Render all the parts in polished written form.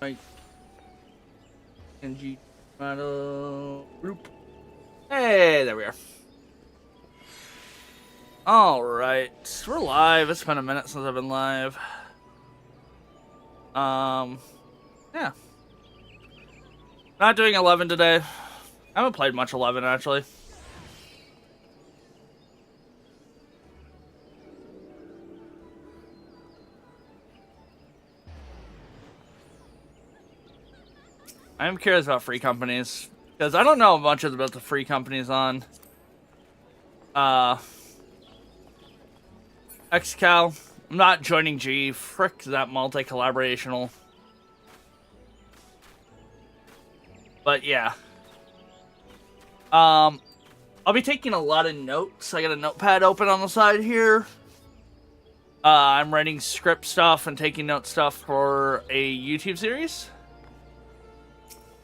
Right. NG model group. Hey, there we are. Alright. We're live. It's been a minute since I've been live. Yeah. Not doing 11 today. I haven't played much 11, actually. I'm curious about free companies, because I don't know much about the free companies on XCal. I'm not joining G. Frick that multi-collaborational. But yeah. I'll be taking a lot of notes. I got a notepad open on the side here. I'm writing script stuff and taking note stuff for a YouTube series.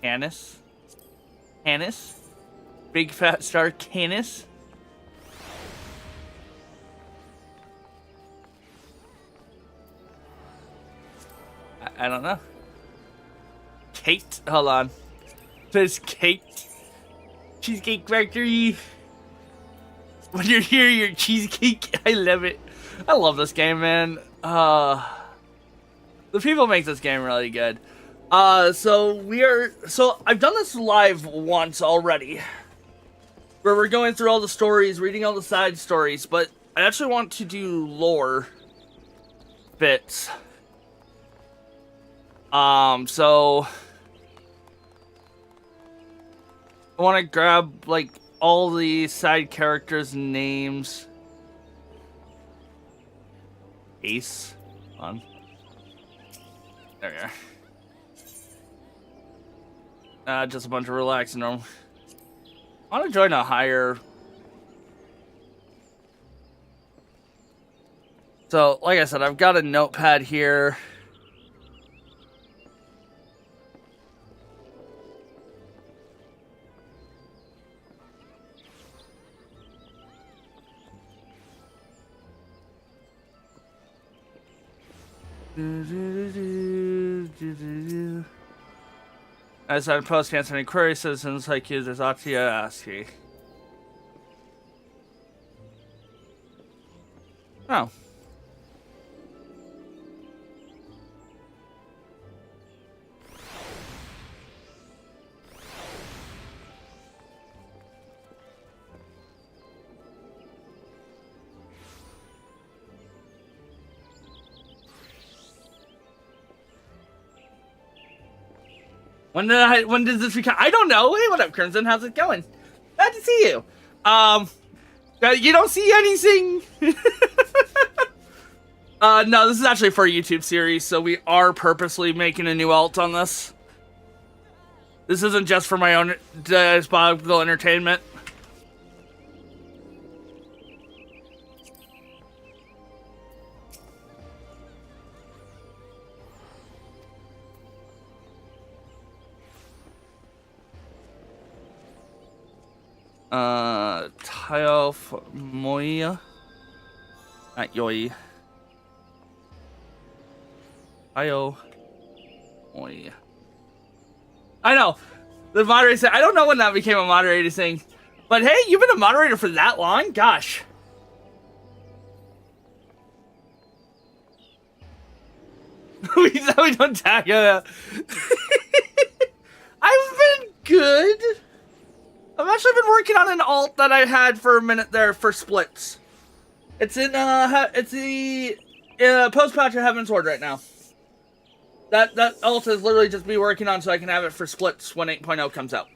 Canis. Big fat star Canis. I don't know. Kate, hold on. There's Kate. Cheesecake Factory. When you're here, you're cheesecake. I love it. I love this game, man. The people make this game really good. So I've done this live once already, where we're going through all the stories, reading all the side stories, but I actually want to do lore bits. So I want to grab, like, all the side characters' names. Ace. On. There we are. Just a bunch of relaxing them. I want to join a higher... So, like I said, I've got a notepad here. As I post answering query citizens like users Atia ASCII. Oh. When does this become? I don't know. Hey, what up, Crimson? How's it going? Glad to see you. You don't see anything. No, this is actually for a YouTube series, so we are purposely making a new alt on this. This isn't just for my own diabolical entertainment. Tayo Moya. Not Yoi. Tayo Moya. I know. The moderator said, I don't know when that became a moderator thing. But hey, you've been a moderator for that long? Gosh. We don't tag it. I've been good. I've actually been working on an alt that I had for a minute there for splits. It's in it's the post patch of Heaven's Ward right now. That alt is literally just me working on so I can have it for splits when 8.0 comes out.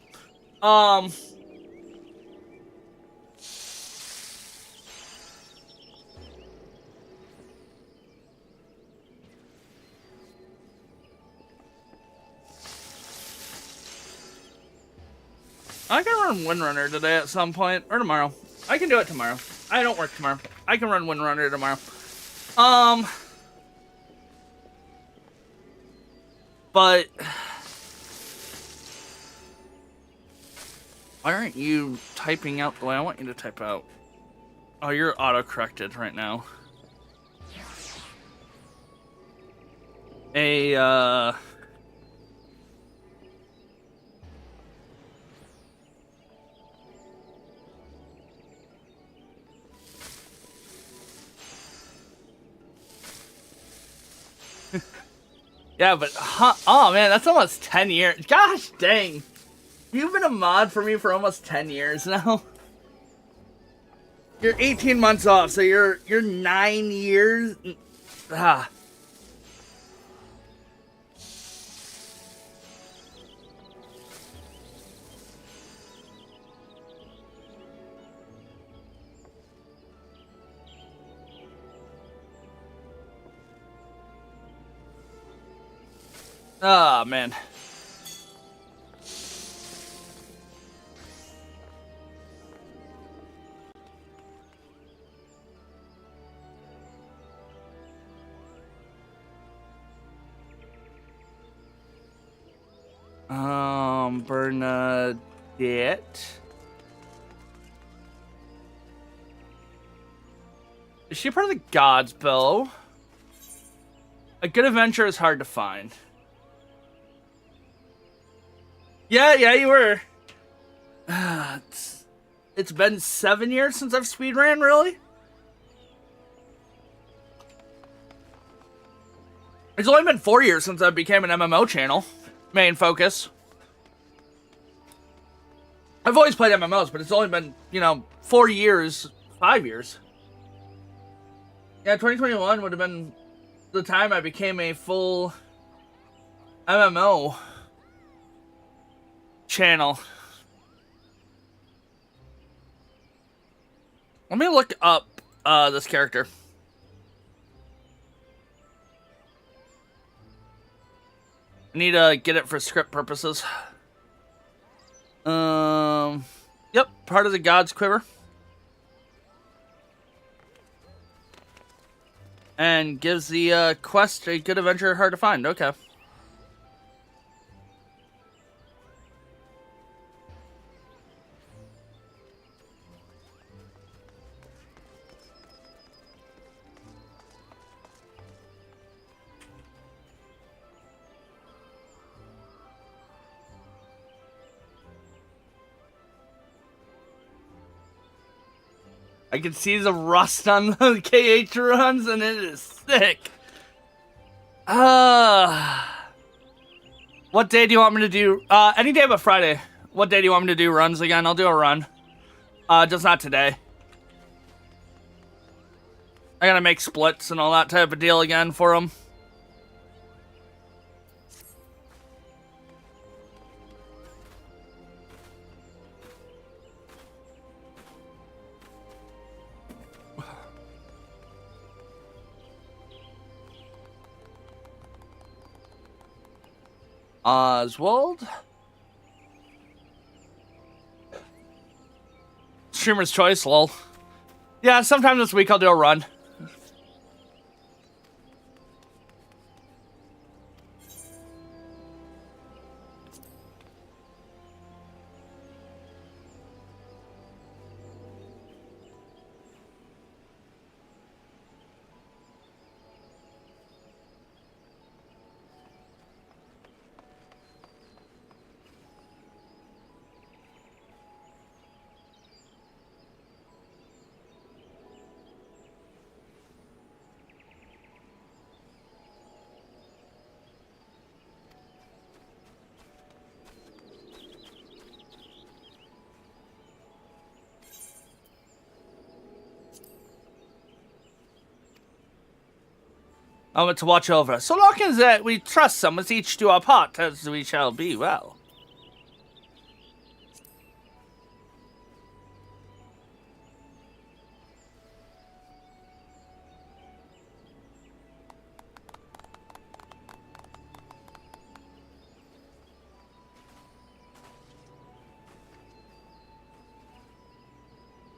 I can run Windrunner today at some point, or tomorrow. I can do it tomorrow. I don't work tomorrow. I can run Windrunner tomorrow. But why aren't you typing out the way I want you to type out? Oh, you're auto-corrected right now. Yeah, but oh man, that's almost 10 years. Gosh dang. You've been a mod for me for almost 10 years now. You're 18 months off, so you're 9 years. Ah. Oh man. Bernadette. Is she part of the Gods, Bill? A good adventure is hard to find. Yeah, you were. It's been 7 years since I've speedran, really? It's only been 4 years since I became an MMO channel. Main focus. I've always played MMOs, but it's only been, 4 years, 5 years. Yeah, 2021 would have been the time I became a full MMO channel. Let me look up this character. I need to get it for script purposes. Yep, part of the God's Quiver. And gives the quest a good adventure hard to find. Okay. I can see the rust on the KH runs, and it is sick. What day do you want me to do? Any day but Friday. What day do you want me to do runs again? I'll do a run. Just not today. I gotta make splits and all that type of deal again for them. Oswald? Streamer's choice, lol. Yeah, sometime this week I'll do a run. To watch over. So long as we trust some as each do our part, as we shall be well.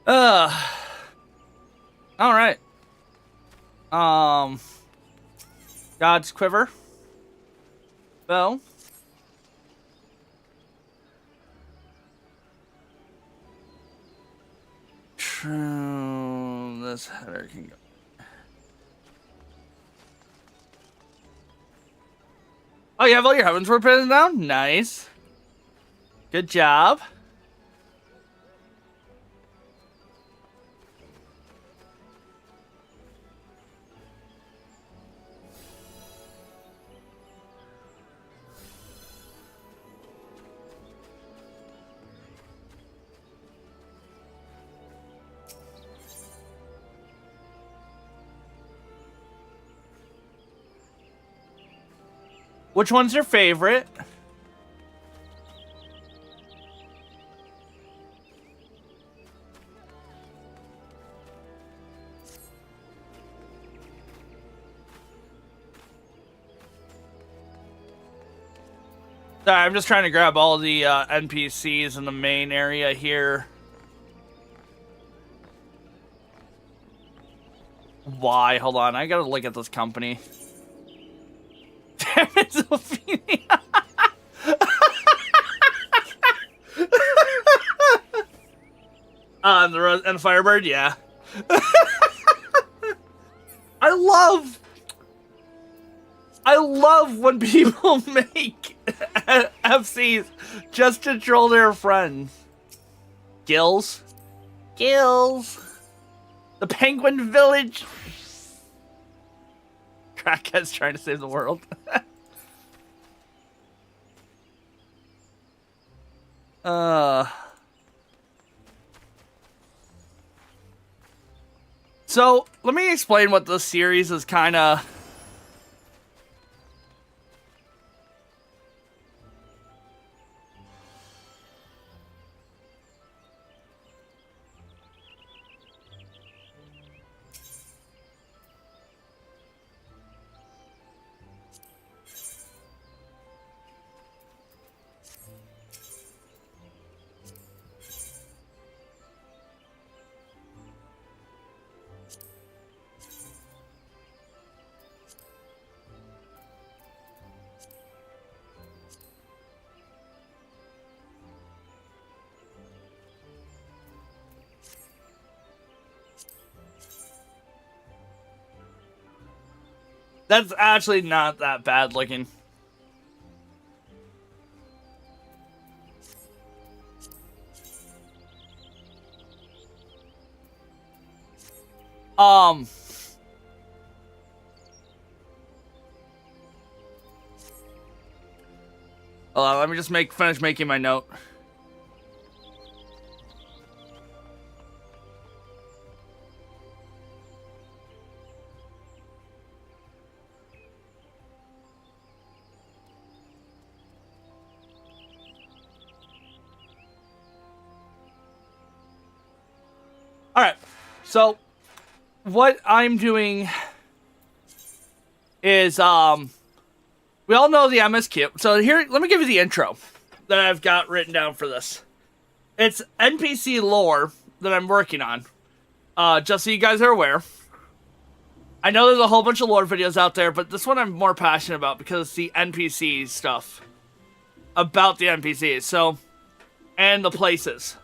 All right. God's Quiver. Bell. True. This header can go. Oh, you have all your heavens were printed down? Nice. Good job. Which one's your favorite? Sorry, I'm just trying to grab all the NPCs in the main area here. Why? Hold on, I gotta look at this company. Damn it, Zolfini. And Firebird, yeah. I love when people make FCs just to troll their friends. Gills. The Penguin Village. Crackhead's trying to save the world. So, let me explain what this series is kind of... That's actually not that bad looking. Hold on, let me just finish making my note. Alright, so what I'm doing is, we all know the MSQ. So here, let me give you the intro that I've got written down for this. It's NPC lore that I'm working on, just so you guys are aware. I know there's a whole bunch of lore videos out there, but this one I'm more passionate about because it's the NPC stuff. About the NPCs, so, and the places.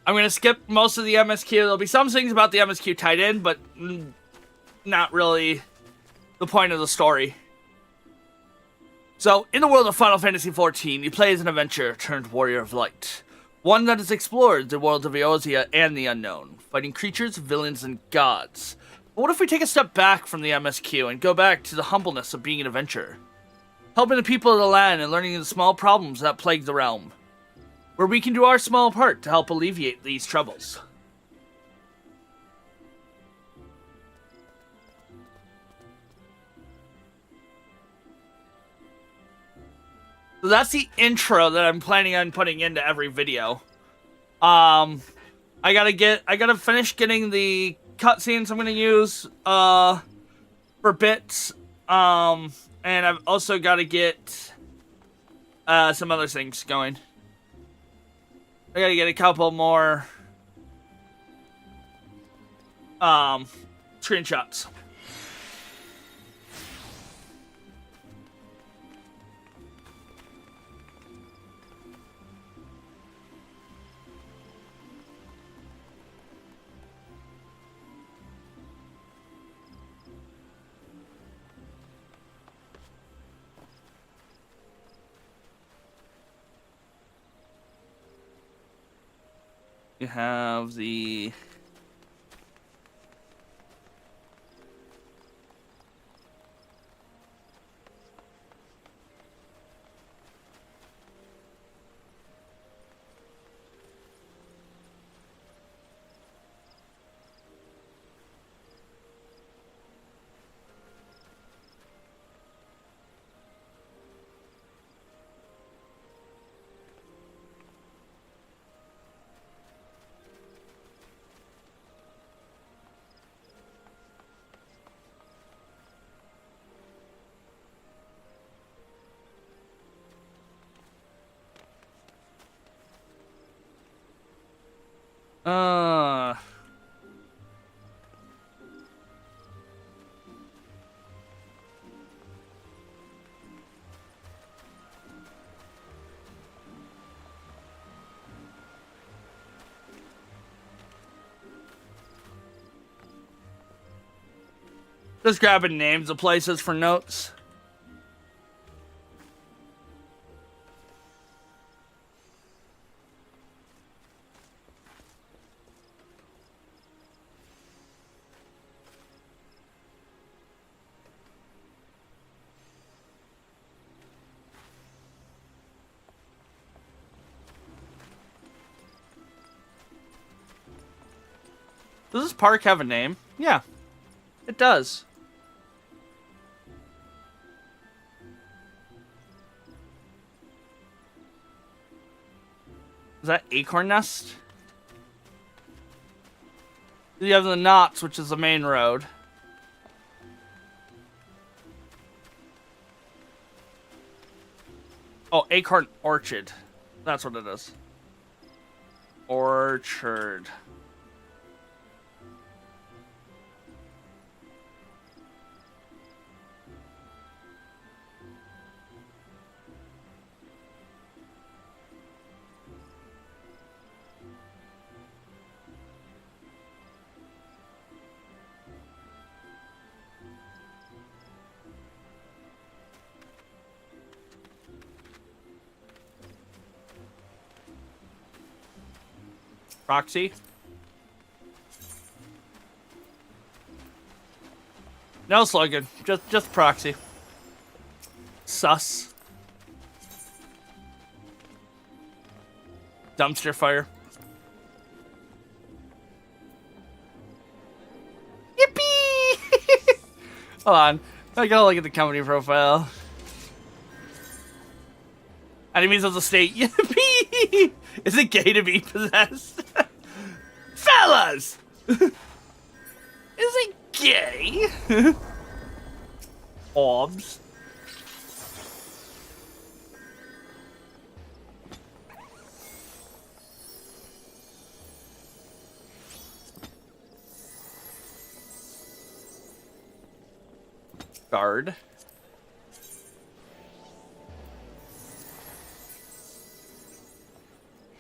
I'm going to skip most of the MSQ. There'll be some things about the MSQ tied in, but not really the point of the story. So, in the world of Final Fantasy XIV, you play as an adventurer turned warrior of light. One that has explored the world of Eorzea and the unknown, fighting creatures, villains, and gods. But what if we take a step back from the MSQ and go back to the humbleness of being an adventurer? Helping the people of the land and learning the small problems that plague the realm, where we can do our small part to help alleviate these troubles. So that's the intro that I'm planning on putting into every video. I gotta finish getting the cutscenes I'm gonna use for bits. And I've also gotta get some other things going. I gotta get a couple more screenshots. You have the... Uh. Just grabbing names of places for notes. Does this park have a name? Yeah, it does. Is that Acorn Nest? You have the Knots, which is the main road. Oh, Acorn Orchard. That's what it is. Orchard. Proxy? No slogan, just proxy. Sus. Dumpster fire. Yippee! Hold on, I gotta look at the company profile. Enemies of the state. Yippee! Is it gay to be possessed? Fellas! Is it gay? Orbs. Guard.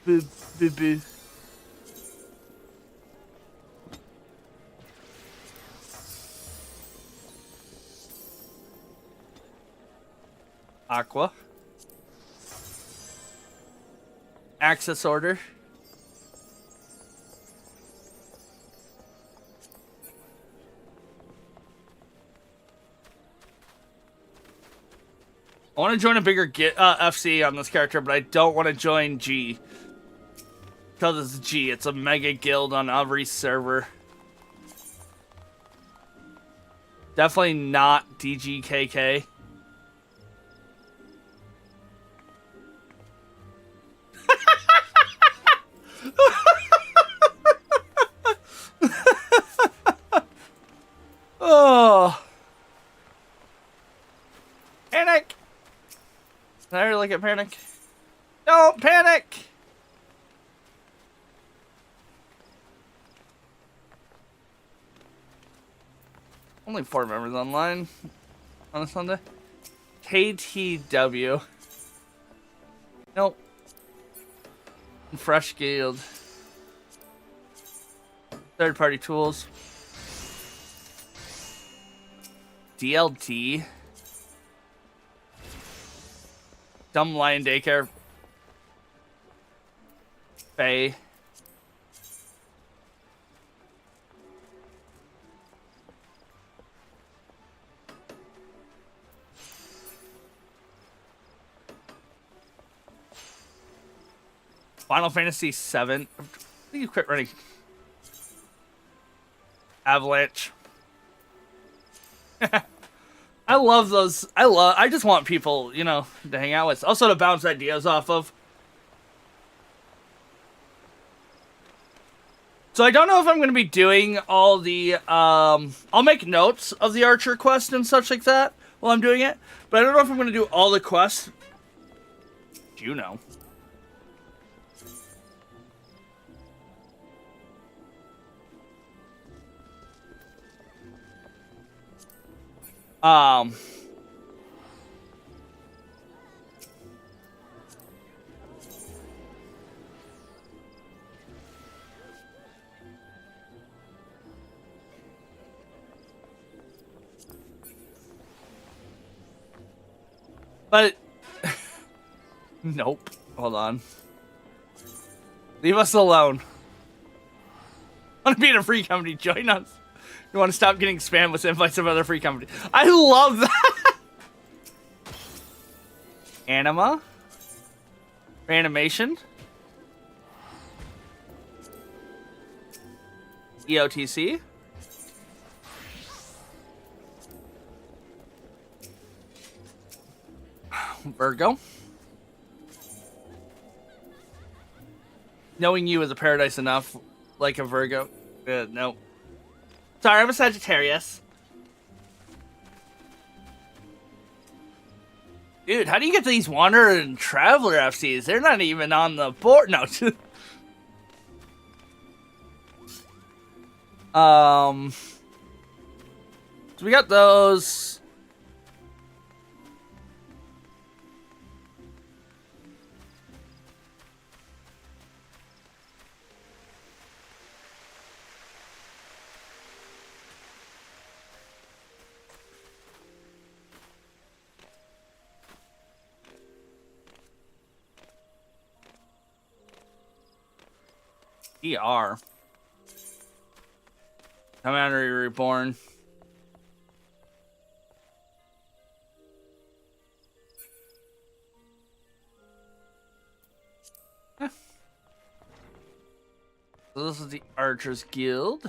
Boo, boo, boo. Aqua. Access order. I want to join a bigger FC on this character, but I don't want to join G. Because it's G, it's a mega guild on every server. Definitely not DGKK. Oh. Panic! Did I really get panic? Don't panic! Only 4 members online on a Sunday. KTW. Nope. Fresh guild. Third-party tools. DLT. Dumb Lion Daycare. Faye. Final Fantasy VII. I think you quit running. Avalanche. I love those. I just want people, you know, to hang out with. Also to bounce ideas off of. So I don't know if I'm going to be doing all the, I'll make notes of the Archer quest and such like that while I'm doing it. But I don't know if I'm going to do all the quests. You know. Um, but nope. Hold on. Leave us alone. Want to be in a free company? Join us. You want to stop getting spammed with invites of other free companies? I love that. Anima. Reanimation. EOTC. Virgo. Knowing you is a paradise enough, like a Virgo. No. Sorry, I'm a Sagittarius. Dude, how do you get these Wanderer and Traveler FCs? They're not even on the board. No. So we got those. ER. Commander Reborn. So this is the Archers Guild.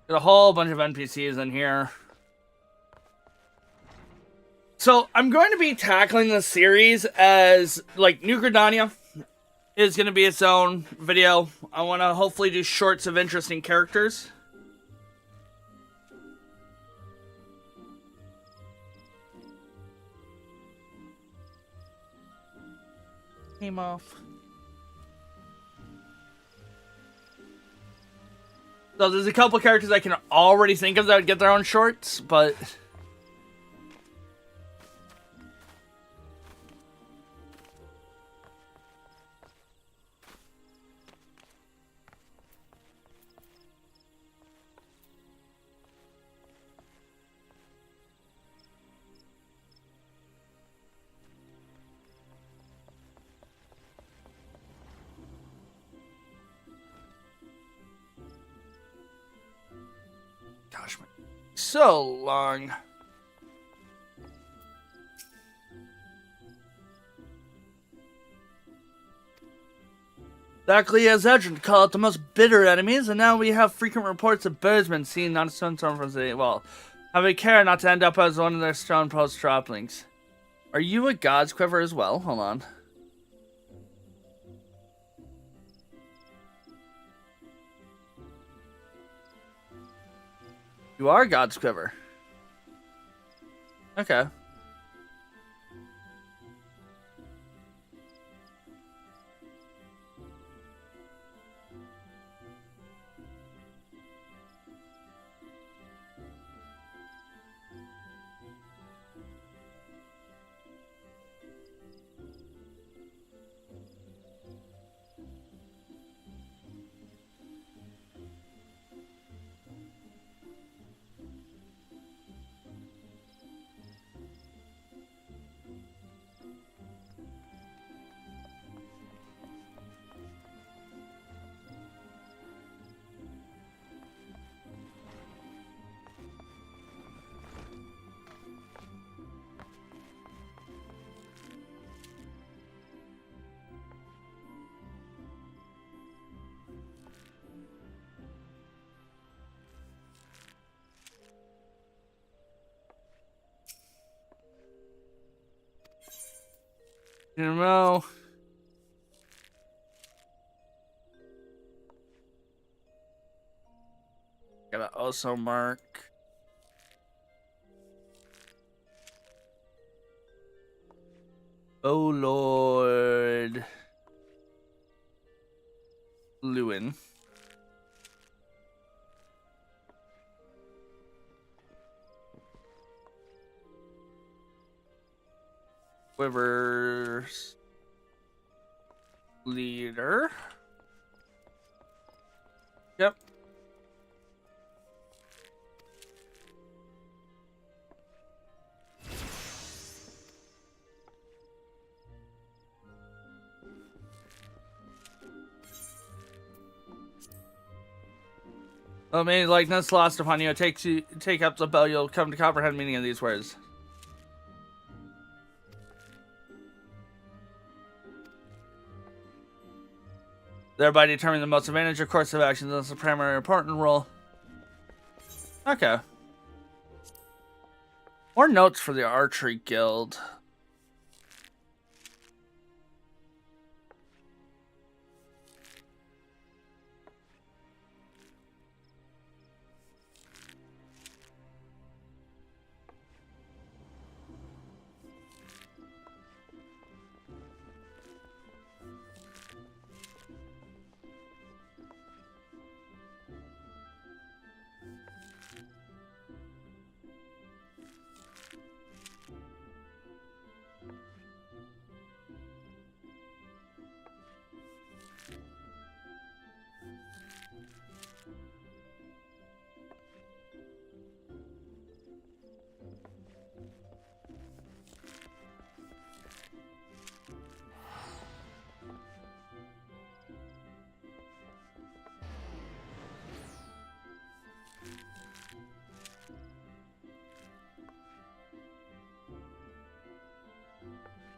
Got a whole bunch of NPCs in here. So I'm going to be tackling this series as like New Gridania is going to be its own video. I want to hopefully do shorts of interesting characters. Came off. So there's a couple characters I can already think of that would get their own shorts, but gosh, man, so long. Exactly as Edrin call it the most bitter enemies, and now we have frequent reports of birdsmen seen on Sunstorm from the well. Have a care not to end up as one of their stone post droplings. Are you a God's Quiver as well? Hold on. You are God's Quiver. Okay. In a row. Gotta also mark. Oh Lord. Lewin. Quiver's leader. Yep. Oh, may likeness lost upon you. Take up the bell. You'll come to comprehend the meaning of these words. Thereby determining the most advantageous course of actions. That's the primary important role. Okay. More notes for the archery guild.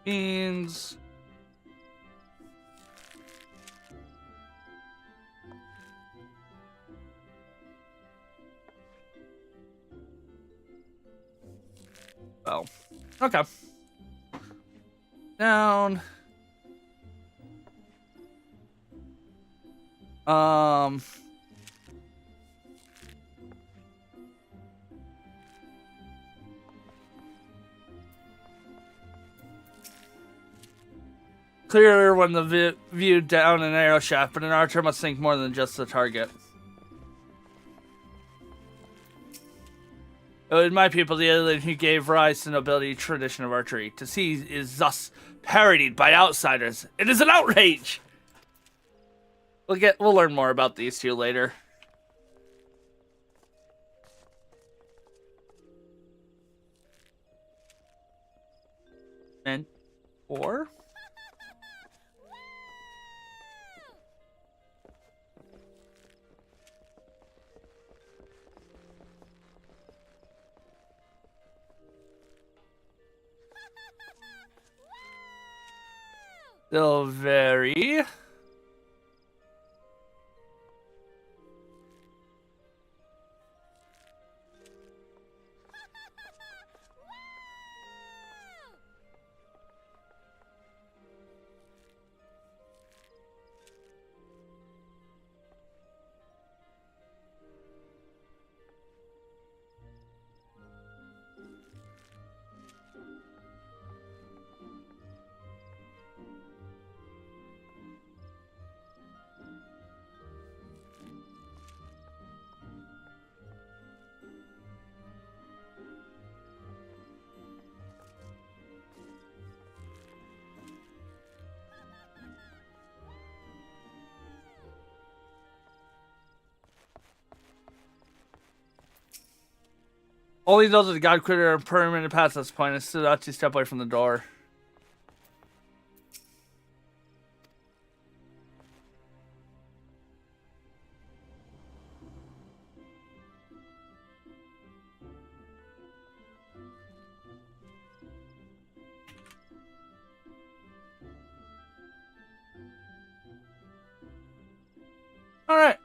Means oh, okay. Down. Clearer when the viewed down an arrow shaft, but an archer must think more than just the target. In my people, the alien who gave rise to the nobility tradition of archery, to see is thus parodied by outsiders. It is an outrage! We'll learn more about these two later. And 4. Still very. Only those with the God Critter are permanent past this point. I stood out to step away from the door. Alright.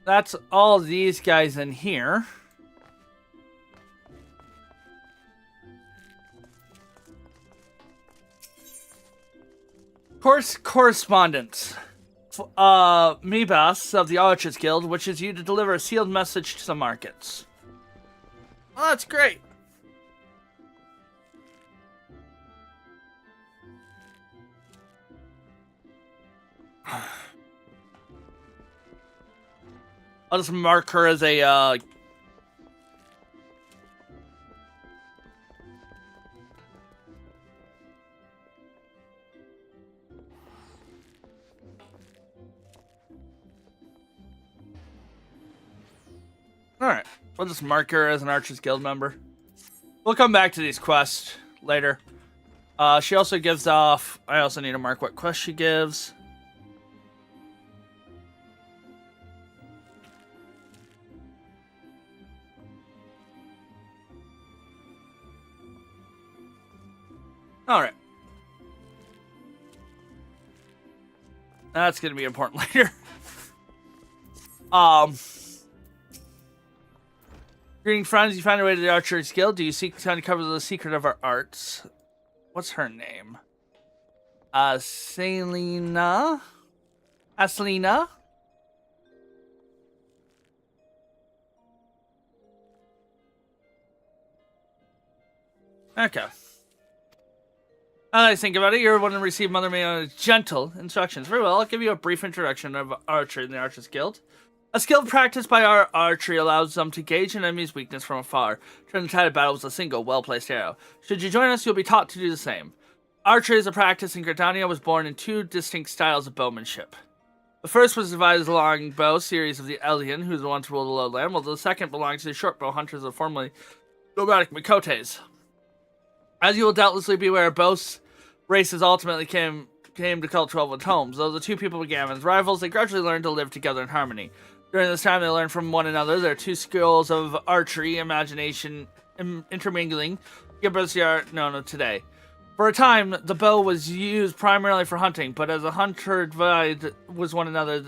That's all these guys in here. Correspondence. Mebas of the Archers Guild wishes you to deliver a sealed message to the markets. Well, that's great. I'll just mark her as a Alright, we'll just mark her as an Archers Guild member. We'll come back to these quests later. She also gives off... I also need to mark what quest she gives. Alright. That's going to be important later. Greeting friends, you found your way to the Archers Guild. Do you seek to uncover the secret of our arts? What's her name? Selena? Aslina? Okay. I think about it, you're one to receive Mother Mayonna's gentle instructions. Very well, I'll give you a brief introduction of archery in the Archers Guild. A skilled practice by our archery allows them to gauge an enemy's weakness from afar, turn the tide of battle with a single, well-placed arrow. Should you join us, you'll be taught to do the same. Archery as a practice in Gridania was born in two distinct styles of bowmanship. The first was devised along bow series of the Elian, who was the one to rule the lowland, while the second belonged to the shortbow hunters of formerly nomadic Mikotes. As you will doubtlessly be aware, both races ultimately came to call 12 homes. Though the two people began as rivals, they gradually learned to live together in harmony. During this time, they learned from one another their two skills of archery, imagination, intermingling, give birth to the art known of today. For a time, the bow was used primarily for hunting, but as the hunter vied with one another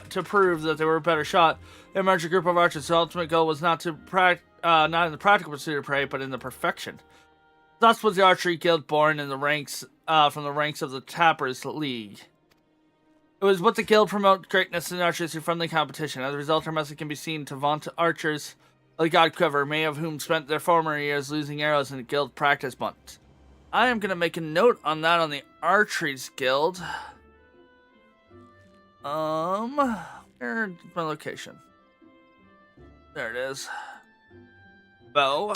to prove that they were a better shot, they emerged a group of archers. The ultimate goal was not in the practical pursuit of prey, but in the perfection. Thus was the Archery Guild born in the ranks from the ranks of the Tappers League. It was what the guild promote greatness in archers through friendly competition. As a result, our message can be seen to vaunt archers of the god Quiver, many of whom spent their former years losing arrows in the guild practice months. I am going to make a note on that on the Archery's Guild. Where's my location? There it is. Bow.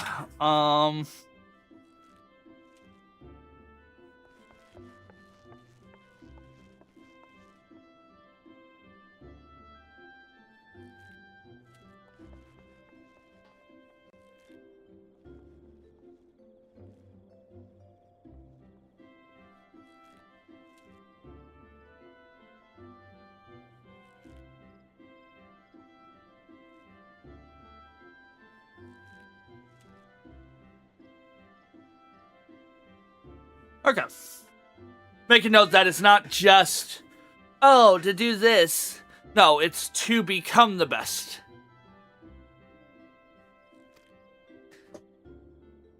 Okay. Make a note that it's not just, oh, to do this. No, it's to become the best.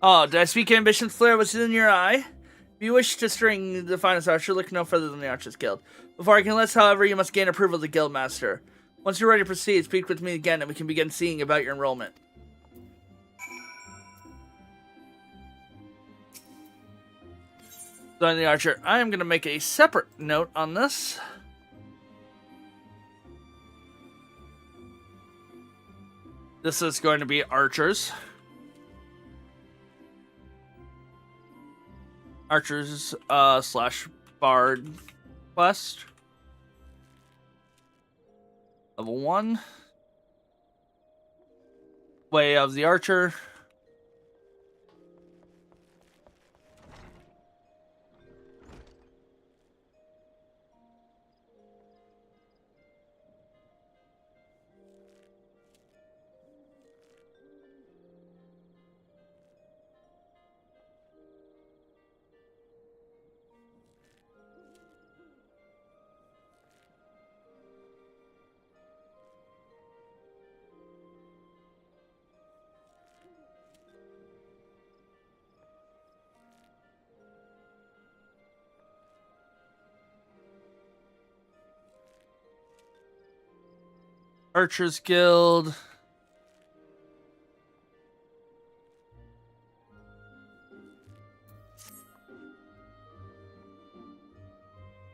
Oh, did I speak ambition flare was in your eye? If you wish to string the finest archer, look no further than the Archers Guild. Before I can list, however, you must gain approval of the guild master. Once you're ready to proceed, speak with me again and we can begin seeing about your enrollment. Join the archer. I am going to make a separate note on this. This is going to be archers. Archers slash bard quest. Level 1. Way of the archer. Archers Guild.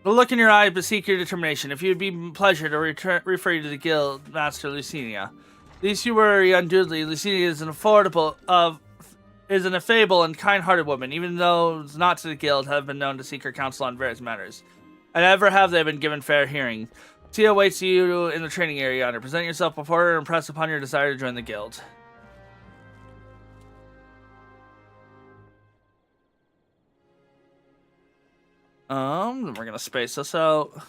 The look in your eye bespeak your determination. If it would be pleasure to refer you to the guild master Lucinia. Least you worry unduly. Lucinia is an affable and kind-hearted woman, even those not to the guild have been known to seek her counsel on various matters. And ever have they been given fair hearing. Tia awaits you in the training area yonder. Present yourself before her and impress upon your desire to join the guild. Then we're gonna space this out.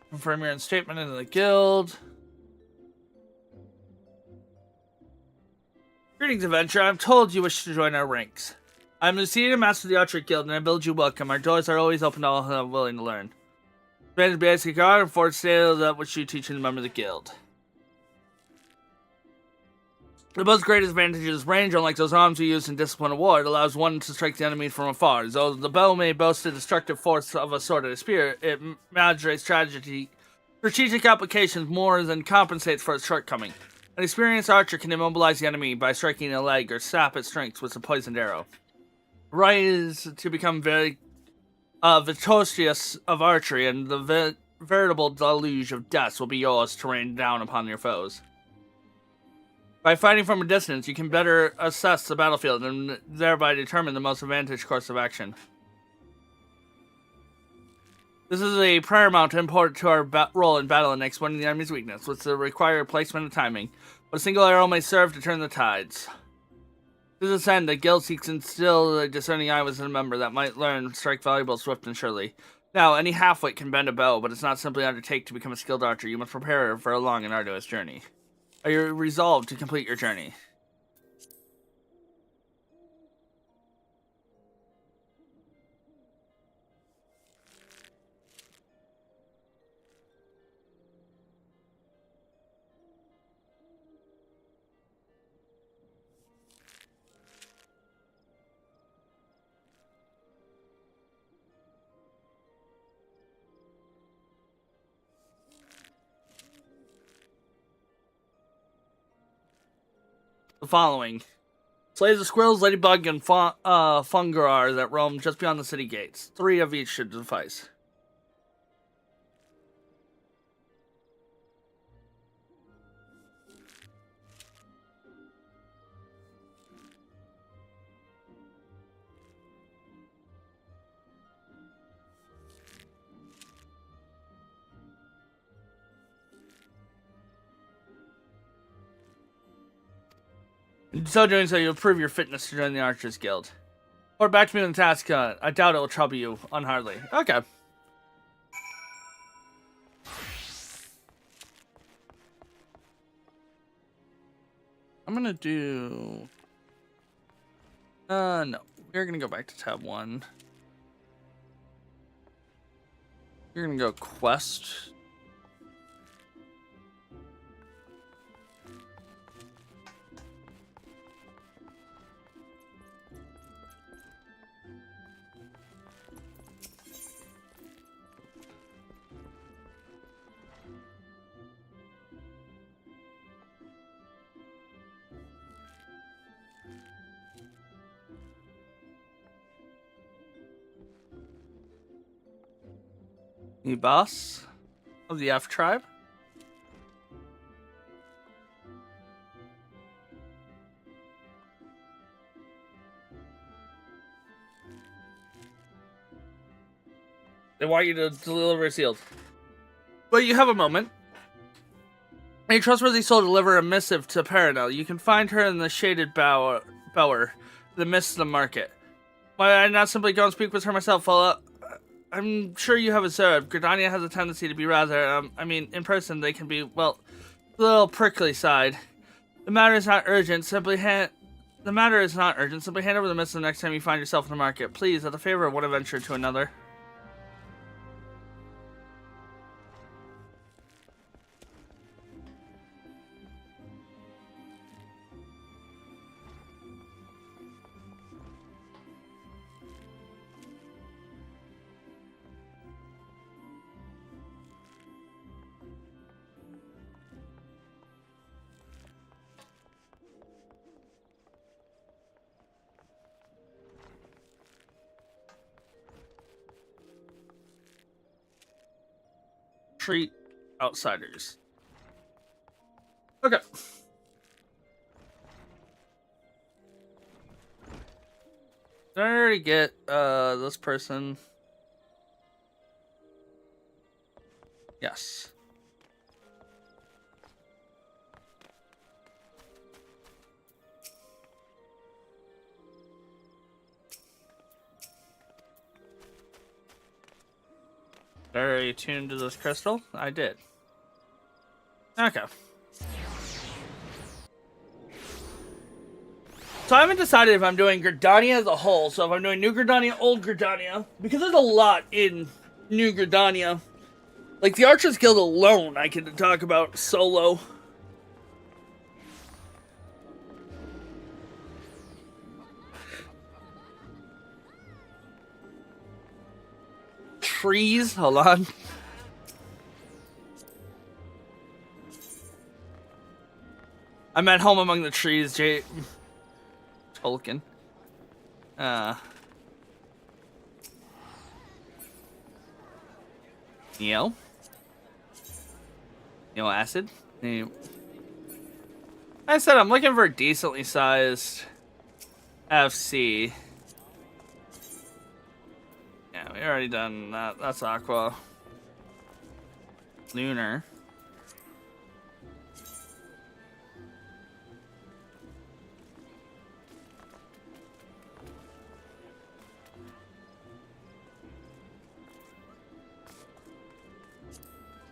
Confirm your instatement into the guild. Greetings, adventurer. I'm told you wish to join our ranks. I'm the senior master of the Archery Guild, and I bid you welcome. Our doors are always open to all who are willing to learn. Advantage basic art and forge skill that which you teach in the member of the guild. The most greatest advantage is range, unlike those arms we use in Discipline of War. It allows one to strike the enemy from afar. Though the bow may boast a destructive force of a sword and a spear, it moderates strategic applications more than compensates for its shortcoming. An experienced archer can immobilize the enemy by striking a leg or sap its strength with a poisoned arrow. Rise to become very virtuoso of archery, and the veritable deluge of deaths will be yours to rain down upon your foes. By fighting from a distance, you can better assess the battlefield and thereby determine the most advantageous course of action. This is a paramount important to our role in battle and exploiting the enemy's weakness, with the required placement and timing. But a single arrow may serve to turn the tides. To this end, the guild seeks to instill a discerning eye within a member that might learn to strike valuable swift and surely. Now, any half-wit can bend a bow, but it's not simply undertake to become a skilled archer. You must prepare for a long and arduous journey. Are you resolved to complete your journey? The following. Slay the squirrels, ladybug, and fungar that roam just beyond the city gates. 3 of each should suffice. In so doing so, you'll prove your fitness to join the Archers Guild. Or back to me on the task. I doubt it will trouble you unhardly. Okay. I'm gonna do... no. We're gonna go back to tab 1. We're gonna go quest. The boss of the F tribe. They want you to deliver a shield. But you have a moment. A trustworthy soul deliver a missive to Paranel. You can find her in the shaded bower, the midst of the market. Why I not simply go and speak with her myself, fella? I'm sure you have observed, Gridania has a tendency to be rather, in person they can be, well, a little prickly side. The matter is not urgent, simply hand over the missive next time you find yourself in the market. Please, at the favor of one adventure to another. Treat outsiders. Okay. Did I already get this person? Yes. Very attuned to this crystal? I did. Okay. So I haven't decided if I'm doing Gridania as a whole. So if I'm doing New Gridania, Old Gridania. Because there's a lot in New Gridania. Like the Archers Guild alone, I can talk about solo. Trees? Hold on. I'm at home among the trees, Tolkien. Neo acid. I said I'm looking for a decently sized FC. Yeah, we already done that. That's Aqua. Lunar.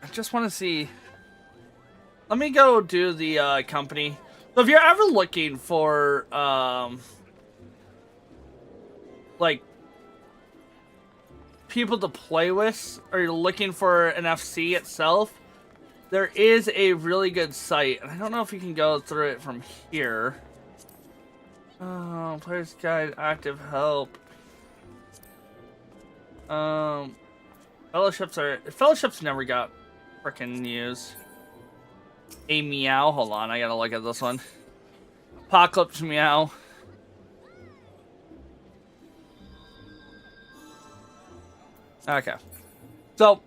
I just want to see. Let me go do the company. So if you're ever looking for like people to play with, or you're looking for an FC itself, there is a really good site. And I don't know if you can go through it from here. Oh, player's guide, active help. Fellowships never got frickin' used. A meow. Hold on, I gotta look at this one. Apocalypse meow. Okay. So,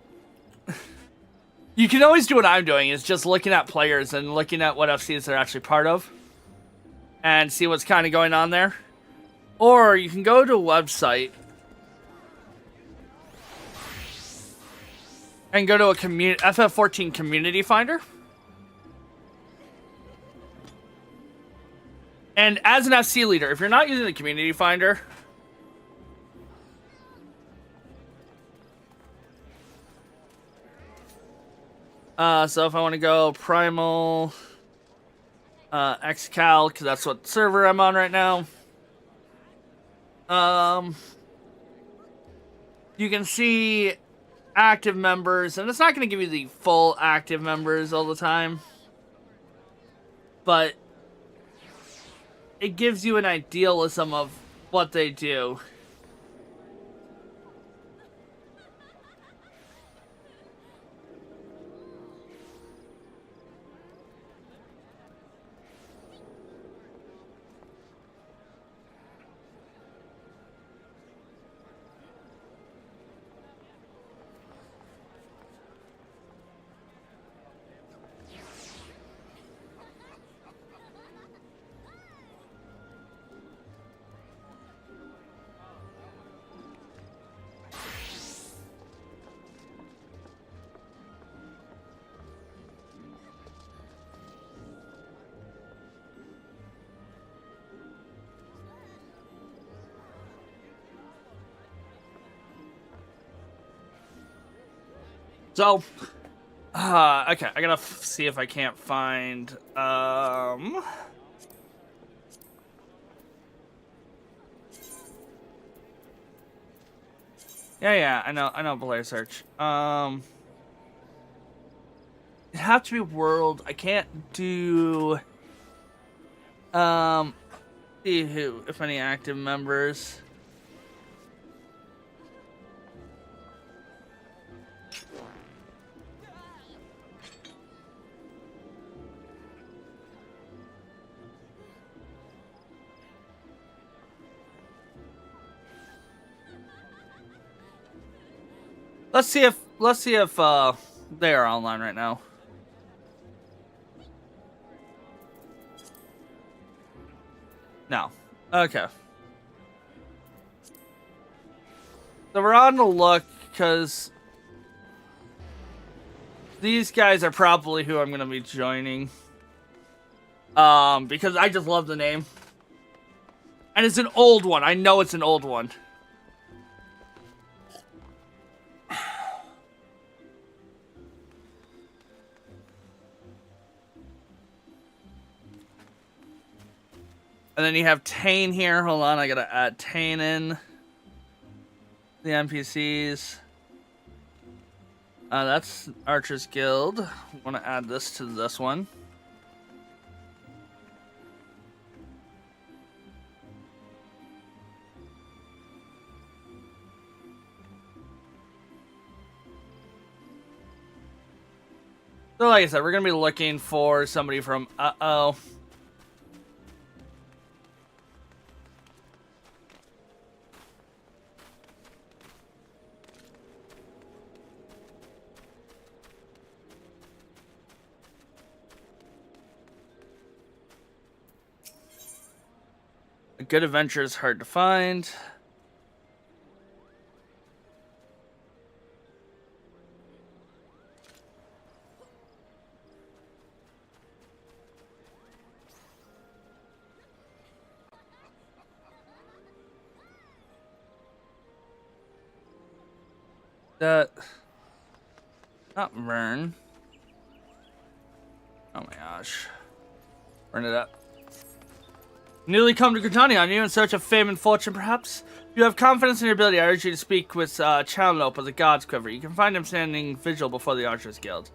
you can always do what I'm doing, is just looking at players and looking at what FCs they're actually part of. And see what's kind of going on there. Or you can go to a website. And go to a FF14 community finder. And as an FC leader, if you're not using the community finder, so if I want to go Primal, Xcal, because that's what server I'm on right now. You can see active members, and it's not going to give you the full active members all the time, but it gives you an idealism of what they do. So, okay, I gotta see if I can't find, yeah, I know player search. It'd have to be world. I can't do, see who, if any active members. Let's see if They are online right now. No. Okay. So we're on the look because these guys are probably who I'm going to be joining. Because I just love the name. And it's an old one. I know it's an old one. And then you have Tane here. Hold on, I gotta add Tane in. The NPCs. That's Archer's Guild. I want to add this to this one. So like I said, we're going to be looking for somebody from Uh-Oh. A good adventure is hard to find. Not Vern. Oh my gosh. Burn it up. Newly come to Gridania, are you in search of fame and fortune, perhaps? If you have confidence in your ability, I urge you to speak with Chalnope of the God's Quiver. You can find him standing vigil before the Archer's Guild.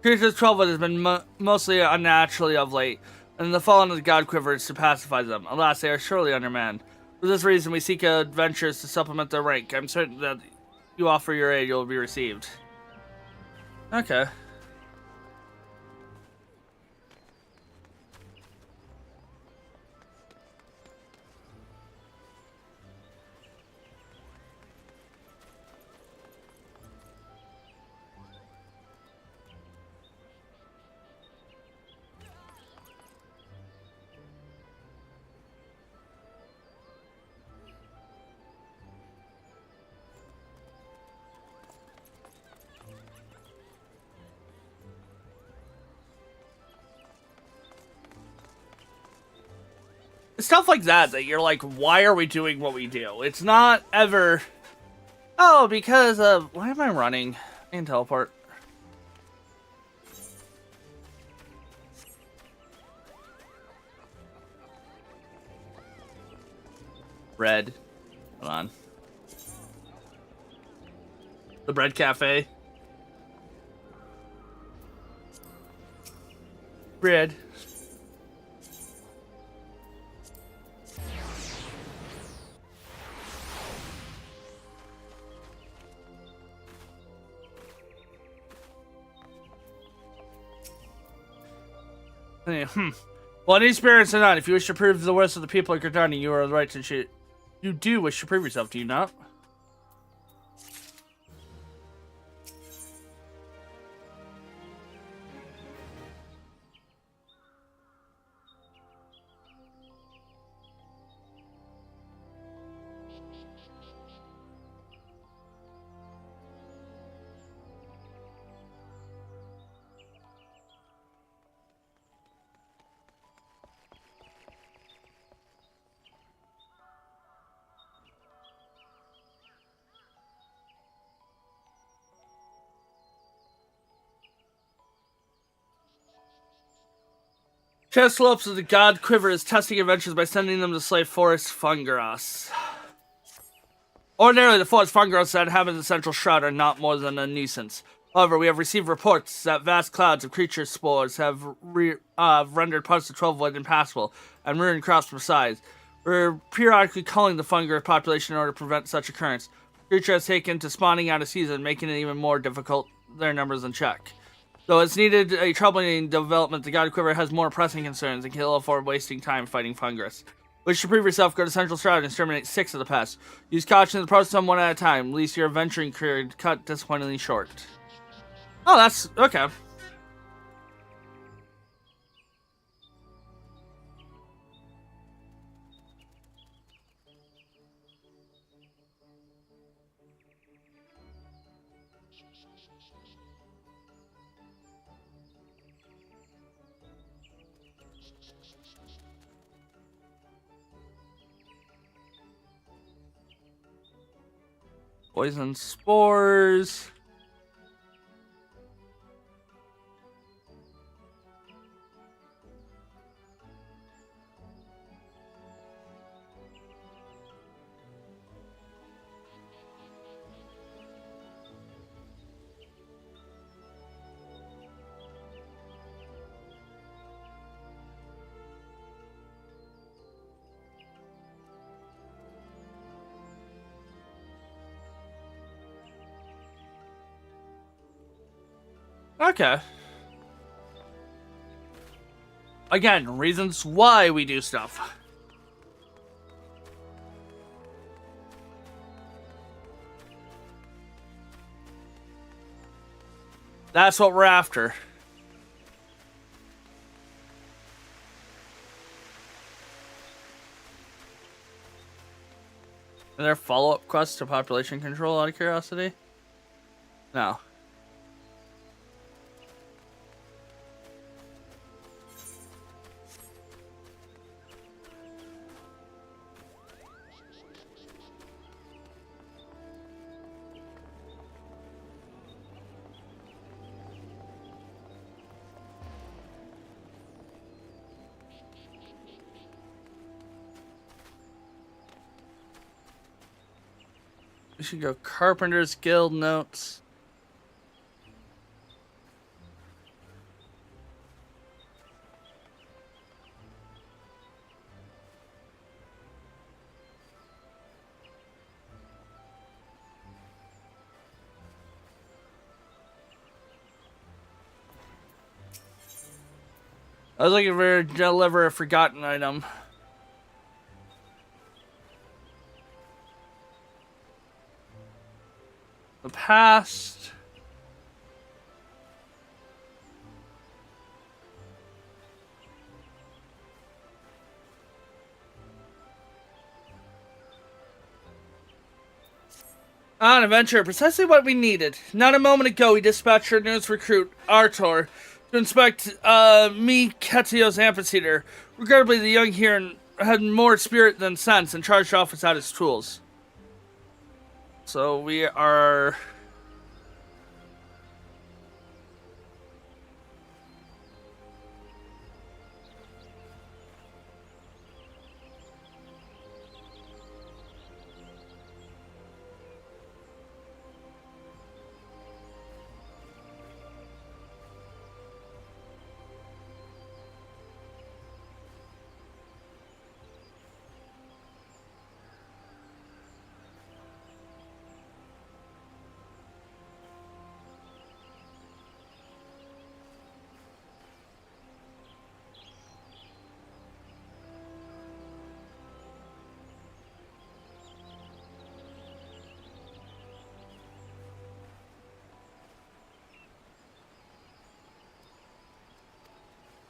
Creature's trouble has been mostly unnaturally of late, and the fallen of the God Quiver is to pacify them. Alas, they are surely undermanned. For this reason, we seek adventurers to supplement their rank. I'm certain that you offer your aid, you'll be received. Okay. Stuff like that you're like, why are we doing what we do? It's not ever, oh, because of, why am I running? I can teleport. Bread. Hold on. The bread cafe. Bread. Well, any experience or not, if you wish to prove the worst of the people of Gridania, you are right to shoot. You do wish to prove yourself, do you not? Chest slopes of the God Quiver is testing adventures by sending them to slay Forest Fungaros. Ordinarily, the Forest Fungaros that inhabit the Central Shroud are not more than a nuisance. However, we have received reports that vast clouds of creature spores have rendered parts of Trollvoid impassable, and ruined crops besides. We're periodically culling the Fungaros population in order to prevent such occurrence. The creature has taken to spawning out of season, making it even more difficult their numbers in check. Though it's needed a troubling development, the God Quiver has more pressing concerns and can ill afford wasting time fighting Fungaros. Wish to prove yourself, go to Central Shroud and exterminate 6 of the pests. Use caution to approach them one at a time, lest your adventuring career cut disappointingly short. Oh, that's okay. Poison spores. Okay. Again, reasons why we do stuff. That's what we're after. Are there follow-up quests to population control out of curiosity? No. We should go Carpenter's Guild notes. I was looking for deliver a forgotten item. The past. An adventure, precisely what we needed. Not a moment ago, we dispatched our newest recruit, Artor, to inspect Ketio's amphitheater. Regrettably, the young Huron had more spirit than sense and charged off without his tools. So we are...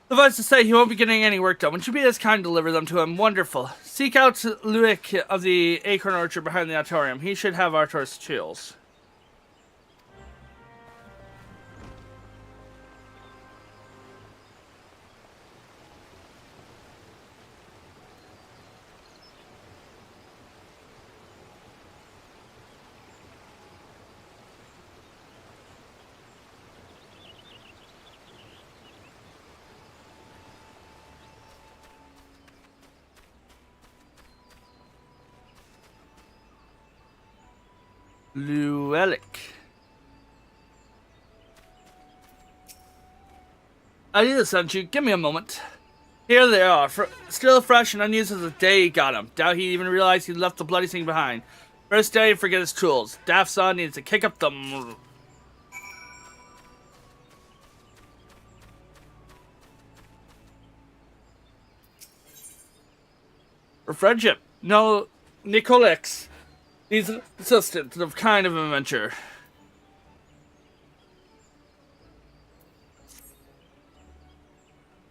Suffice to say, he won't be getting any work done. Would you be as kind to deliver them to him? Wonderful. Seek out Luick of the Acorn Orchard behind the auditorium. He should have Artor's chills. Luellic. I need to send you. Give me a moment. Here they are, still fresh and unused as the day he got them. Doubt he even realized he left the bloody thing behind. First day, forget his tools. Daft Son needs to kick up the... For friendship. No, Nicolix. He's an assistant of kind of adventure.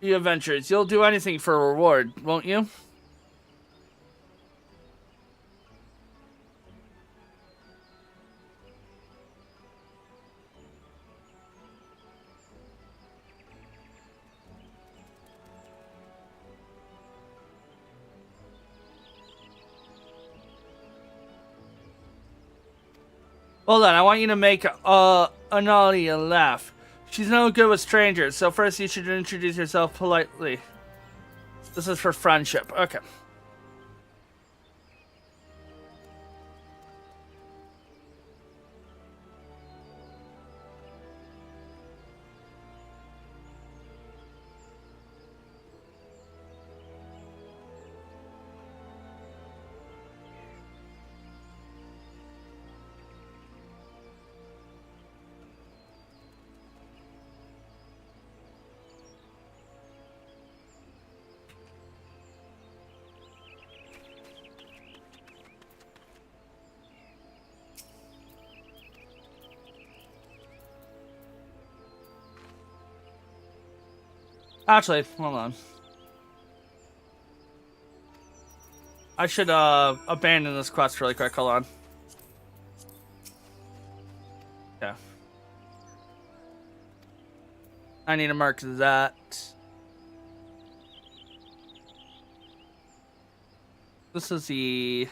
you adventurers. You'll do anything for a reward, won't you? Hold on, I want you to make Analia laugh. She's no good with strangers, so first you should introduce yourself politely. This is for friendship. Okay. Actually, hold on. I should abandon this quest really quick. Hold on. Yeah. I need to mark that. This is the...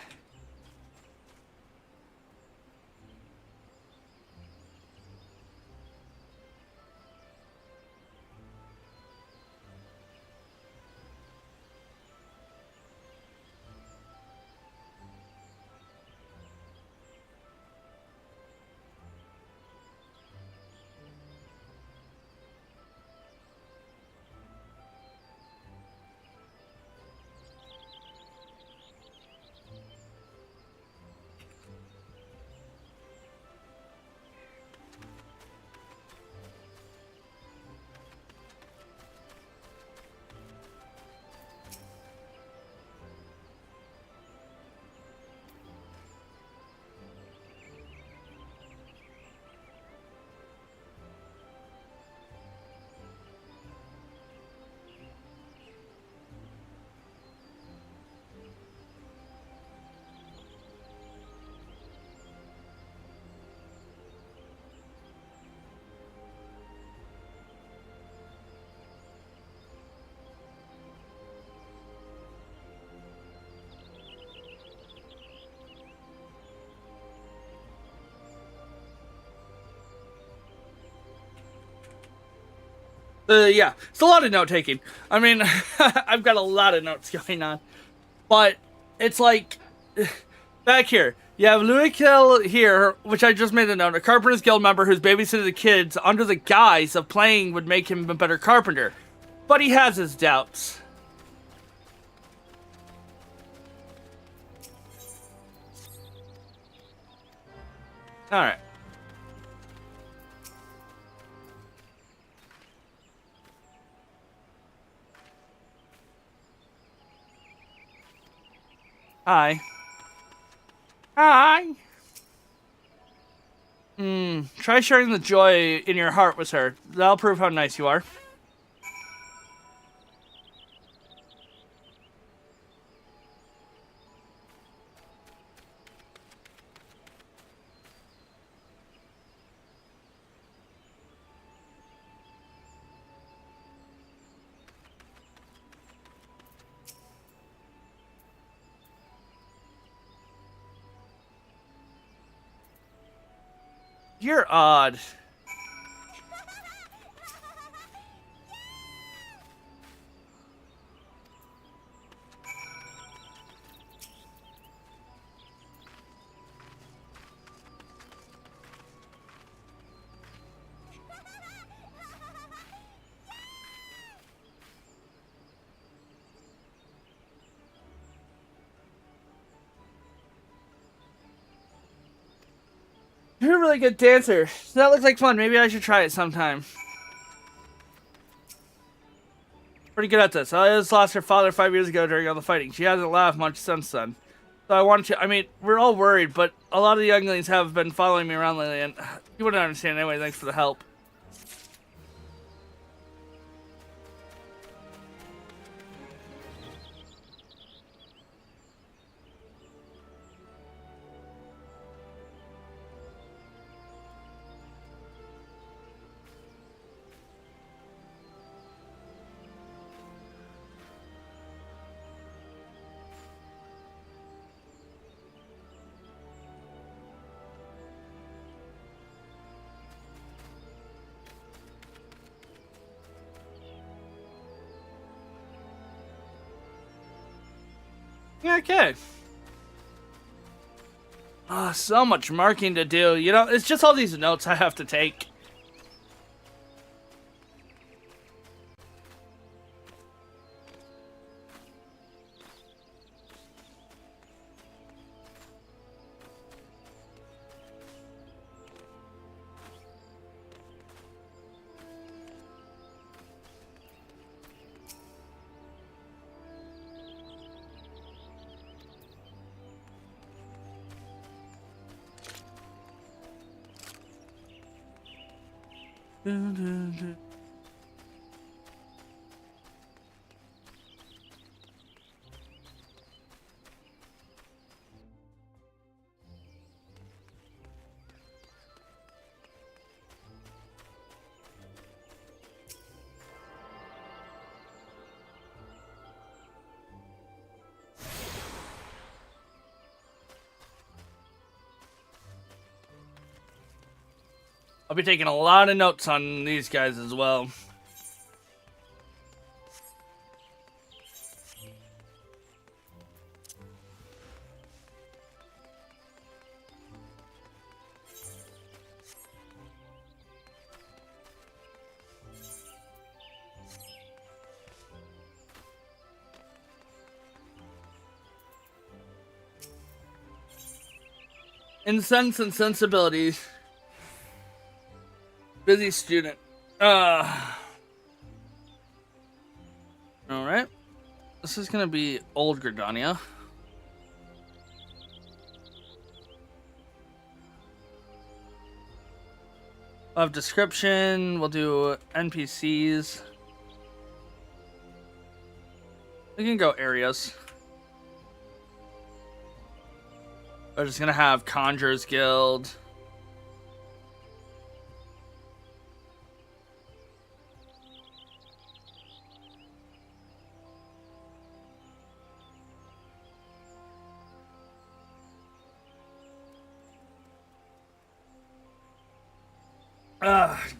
Yeah, it's a lot of note taking. I mean, I've got a lot of notes going on. But it's like, back here, you have Louis Kill here, which I just made a note, a Carpenter's Guild member who's babysitted the kids under the guise of playing would make him a better carpenter. But he has his doubts. Alright. Hi. Hi. Try sharing the joy in your heart with her. That'll prove how nice you are. You're odd. You're a really good dancer. That looks like fun. Maybe I should try it sometime. Pretty good at this. I just lost her father 5 years ago during all the fighting. She hasn't laughed much since then. So I wanted to... I mean, we're all worried, but a lot of the younglings have been following me around lately, and you wouldn't understand anyway. Thanks for the help. Okay. Ah, so much marking to do. You know, it's just all these notes I have to take. I'll be taking a lot of notes on these guys as well. In Sense and Sensibilities. Busy student. Alright. This is gonna be Old Gridania. Of description, we'll do NPCs. We can go areas. We're just gonna have Conjurers Guild.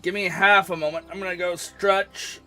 Give me half a moment. I'm gonna go stretch.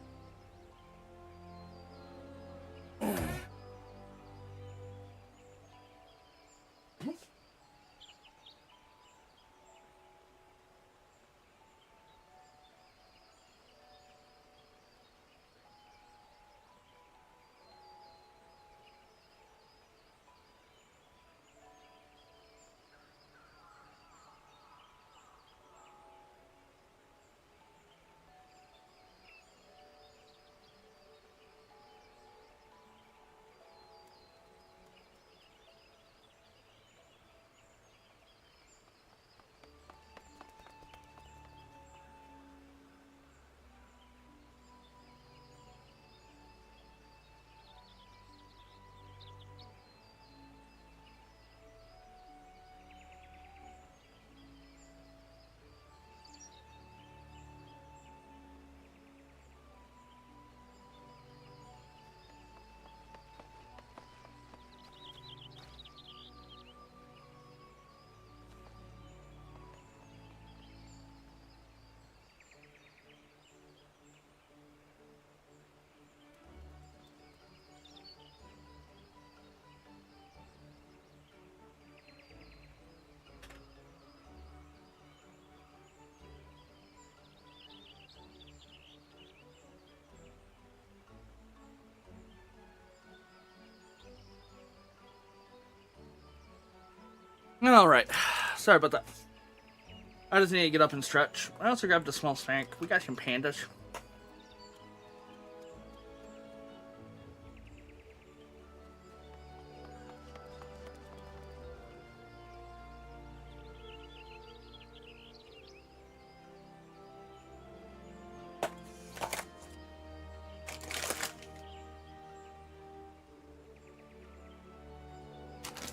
Alright. Sorry about that. I just need to get up and stretch. I also grabbed a small snack. We got some pandas.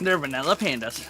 They're vanilla pandas.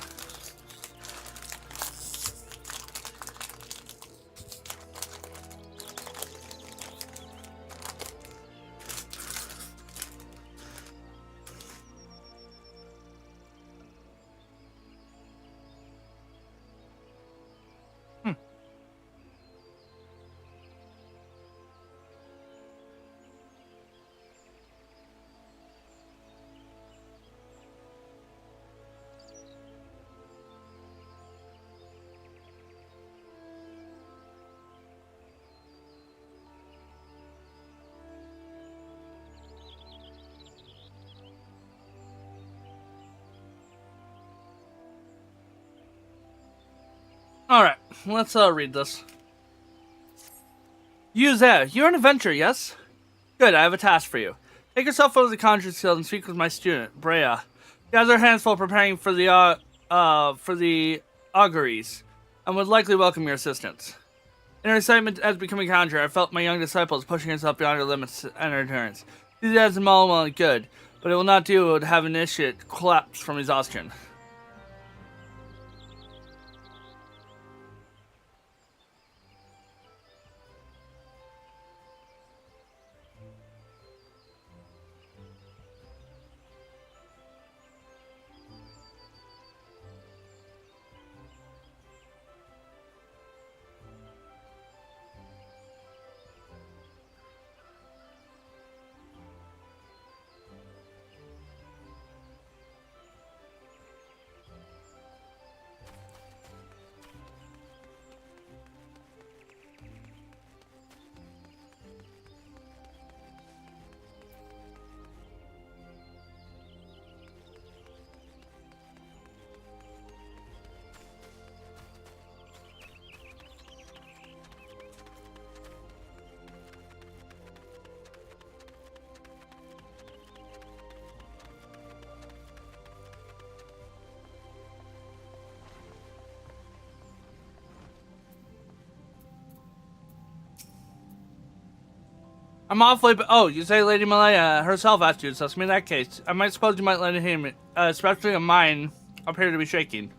Alright, let's read this. You there, you're an adventurer, yes? Good, I have a task for you. Take yourself over to the Conjuring Guild and speak with my student, Brea. She has her hands full preparing for the auguries, and would likely welcome your assistance. In her excitement as becoming a conjurer, I felt my young disciples pushing herself beyond her limits and her endurance. These are well and good, but it will not do to have an initiate collapse from exhaustion. I'm awfully. Oh, you say Lady Malaya herself asked you to assess me. In that case, I might suppose you might let him, especially a mine, appear to be shaking.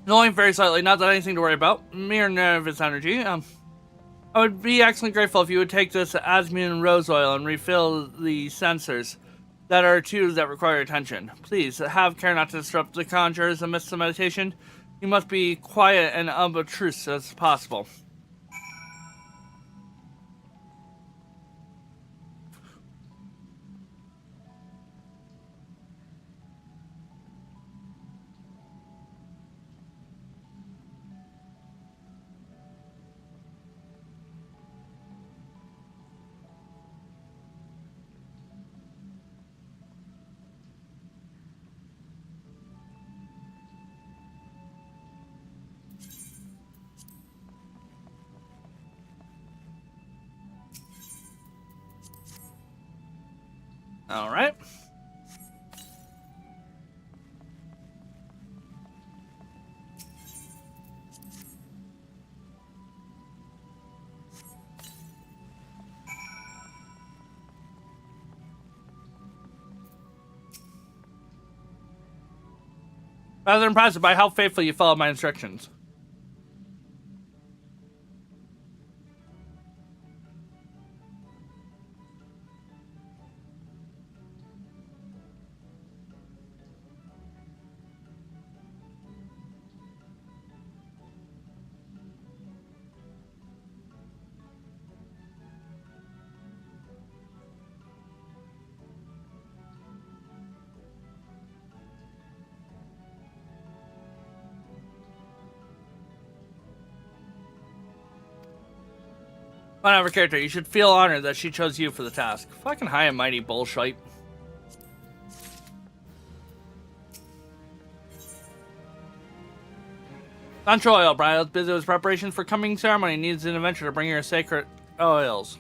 Knowing very slightly, not that anything to worry about. Mere nervous energy. I would be excellently grateful if you would take this Asmian rose oil and refill the sensors that are two that require attention. Please, have care not to disrupt the conjurers amidst the meditation. You must be quiet and unobtrusive as possible. All right. Rather impressed by how faithfully you followed my instructions. Whatever character, you should feel honored that she chose you for the task. Fucking high and mighty bullshit. Sancho oil, Bridal is busy with preparations for coming ceremony. Needs an adventure to bring her sacred oils.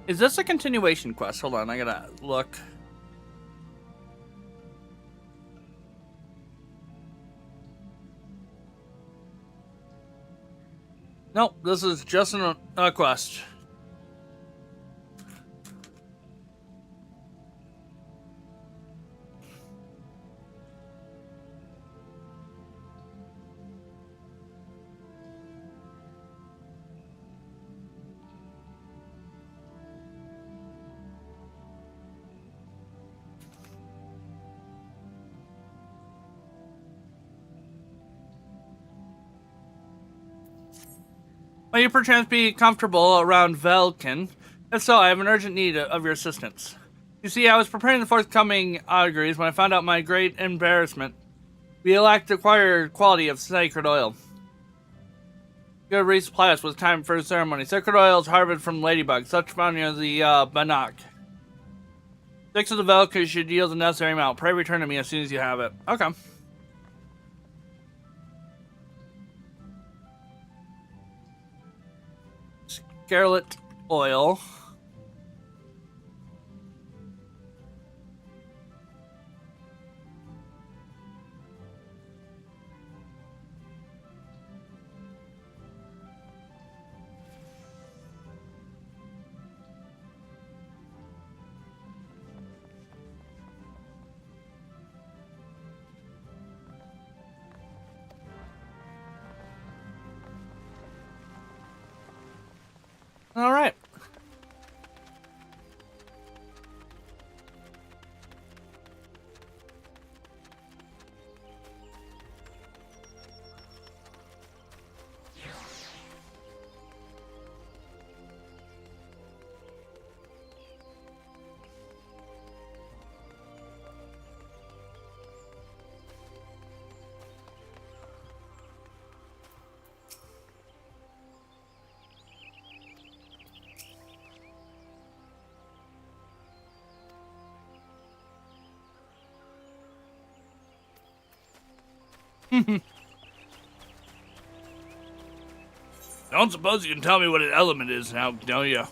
Is this a continuation quest? Hold on, I gotta look. Nope, this is just a quest. May you perchance be comfortable around Velkin? If so, I have an urgent need of your assistance. You see, I was preparing the forthcoming auguries when I found out my great embarrassment. We lacked the required quality of sacred oil. You gotta resupply us with time for the ceremony. Sacred oils harvested from ladybugs, such found near the Bannock. 6 of the Velka should yield the necessary amount. Pray return to me as soon as you have it. Okay. Scarlet oil. All right. Don't suppose you can tell me what an element is now, don't you?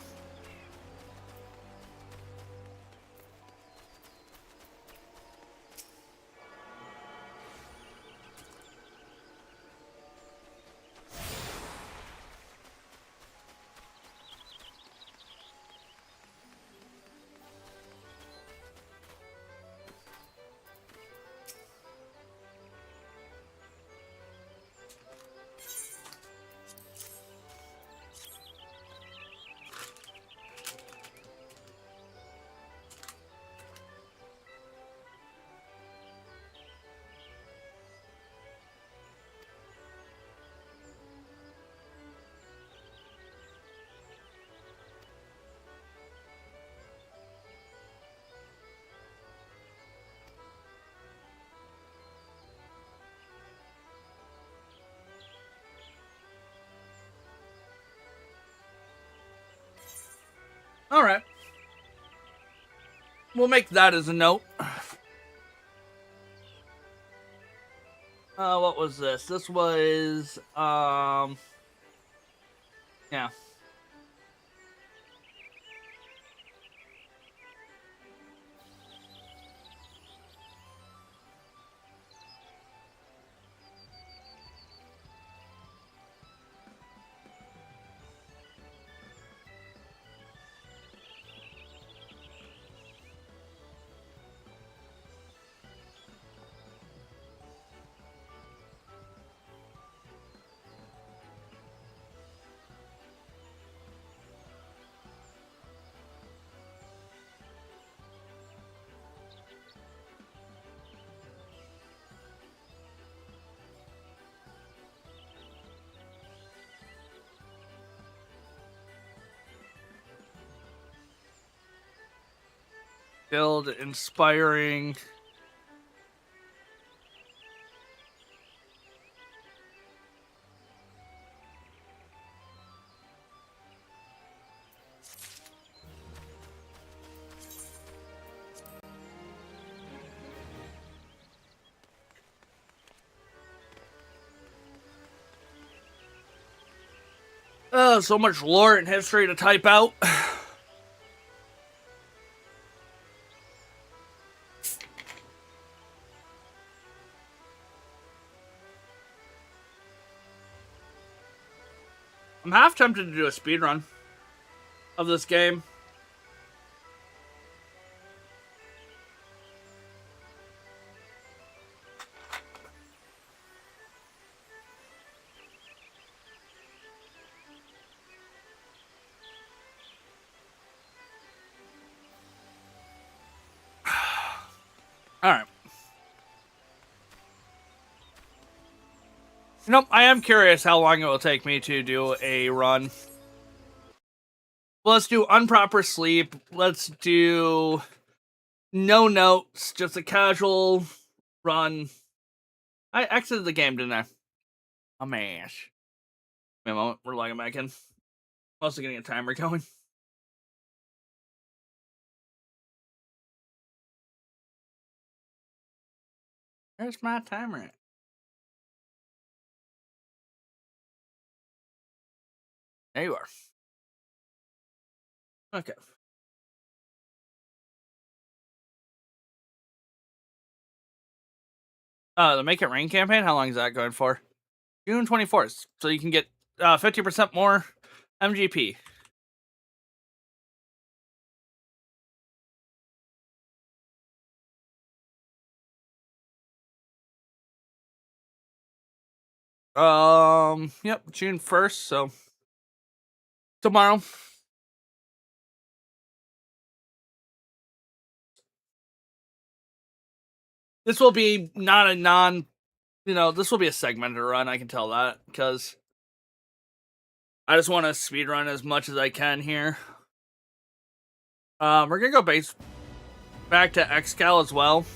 All right. We'll make that as a note. What was this? This was, yeah. Build inspiring. Oh, so much lore and history to type out. I'm half tempted to do a speedrun of this game. Alright. Nope, I am curious how long it will take me to do a run. Well, let's do improper sleep. Let's do no notes, just a casual run. I exited the game, didn't I? Oh, man. Wait a moment, we're logging back in. Also getting a timer going. Where's my timer at? There you are. Okay. The Make It Rain campaign, how long is that going for? June 24th. So you can get 50% more MGP. Yep, June 1st, so tomorrow. This will be not a this will be a segmented run, I can tell that, because I just want to speed run as much as I can here. We're gonna go back to Excal as well.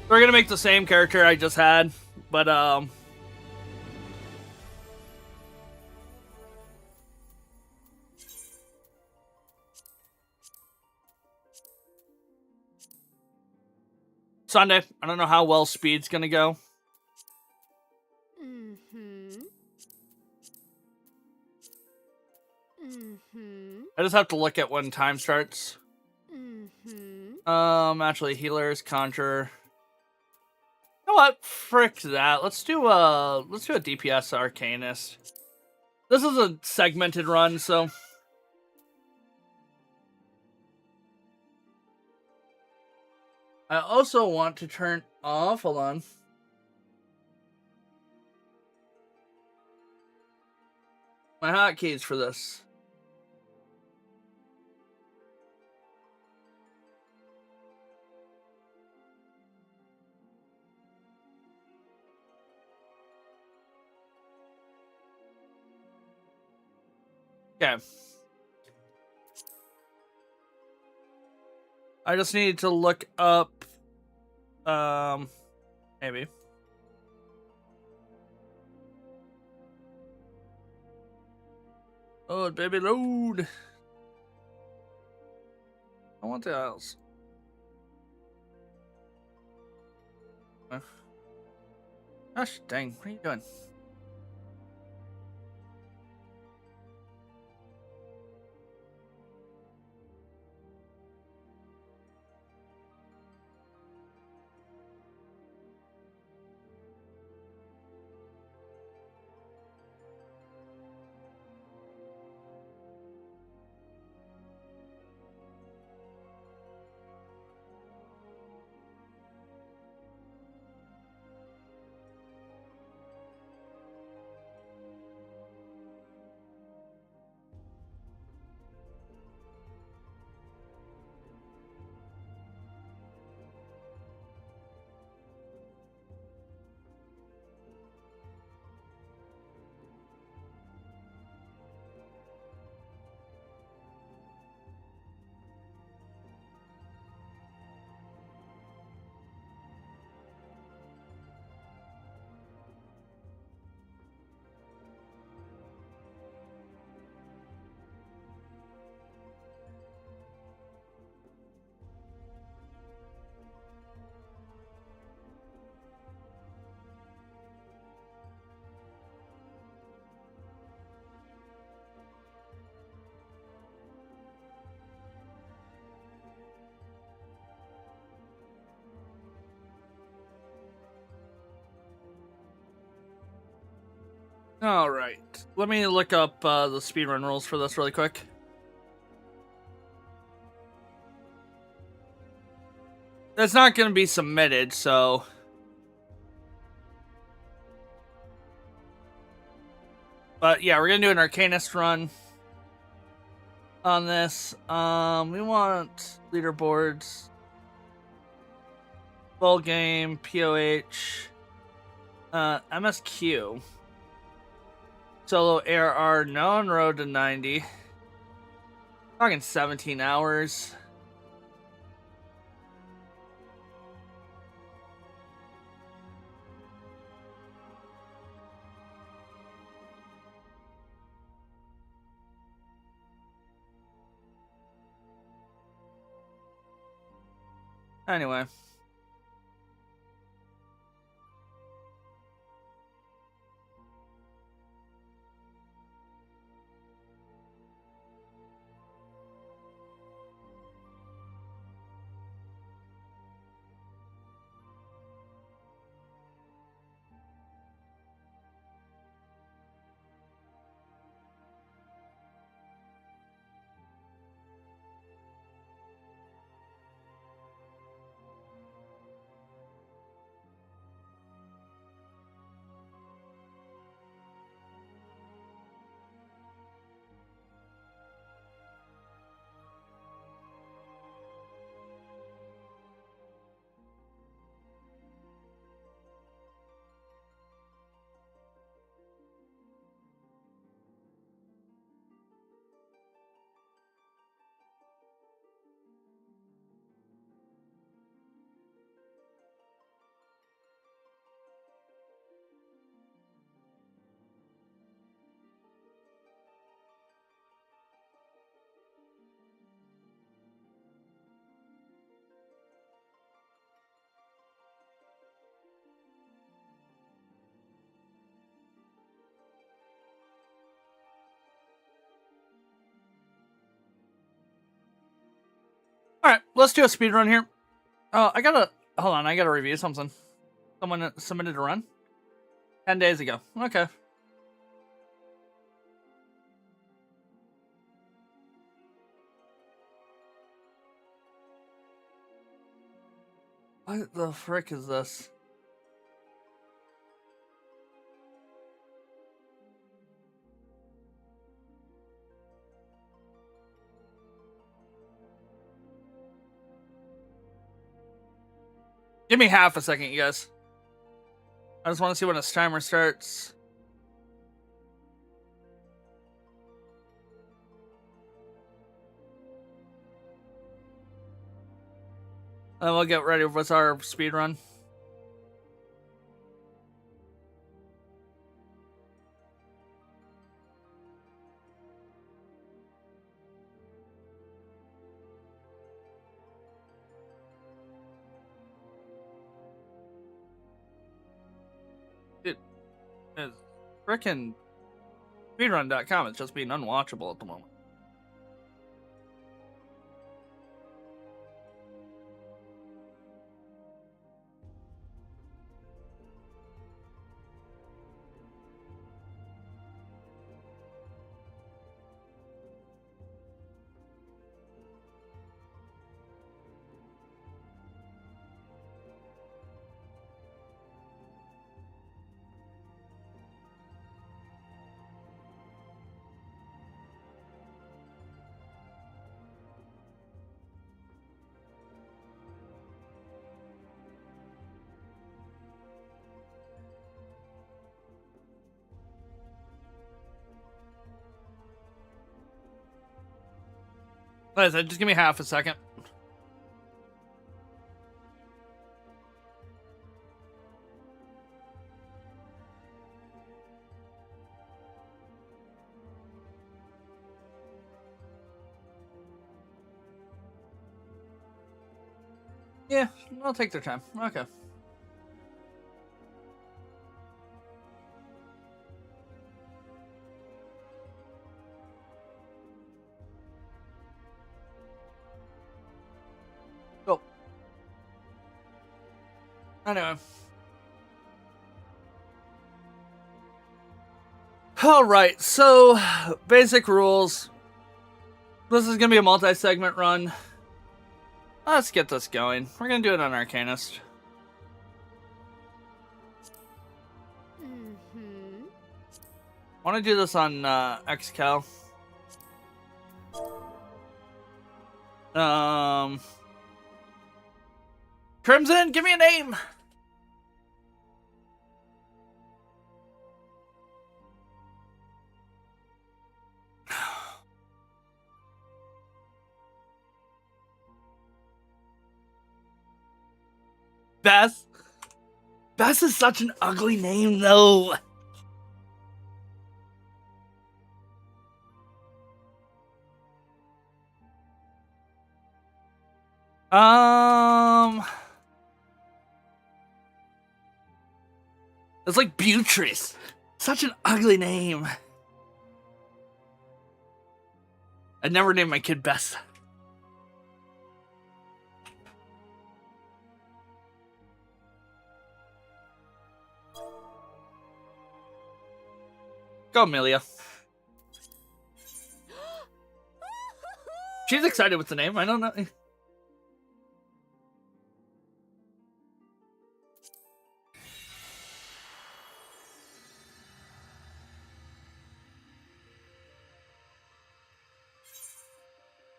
We're gonna make the same character I just had, but Sunday. I don't know how well speed's gonna go. I just have to look at when time starts. Actually, healers, conjurer. You know what? Frick that. Let's do a DPS arcanist. This is a segmented run, so I also want to turn off. Hold on. My hotkeys for this. Okay. I just need to look up, maybe. Oh, baby, load. I want the aisles. Gosh, dang, what are you doing? All right, let me look up the speedrun rules for this really quick. That's not going to be submitted, so but yeah, we're gonna do an Arcanist run on this. We want leaderboards, full game, POH, MSQ. Solo ARR, no on road to 90. Talking 17 hours. Anyway. Alright, let's do a speed run here. Oh, hold on, I gotta review something. Someone submitted a run? 10 days ago. Okay. What the frick is this? Give me half a second, you guys. I just want to see when this timer starts. And we'll get ready with our speed run. Dude, frickin' speedrun.com is just being unwatchable at the moment. Like I said, just give me half a second. Yeah, I'll take their time. Okay. Go. Anyway. Alright, so basic rules. This is gonna be a multi-segment run. Let's get this going. We're gonna do it on Arcanist. I want to do this on XCal. Crimson, give me a name. Beth. Beth is such an ugly name, though. It's like Beatrice. Such an ugly name. I'd never name my kid Bess. Go, Amelia. She's excited with the name. I don't know.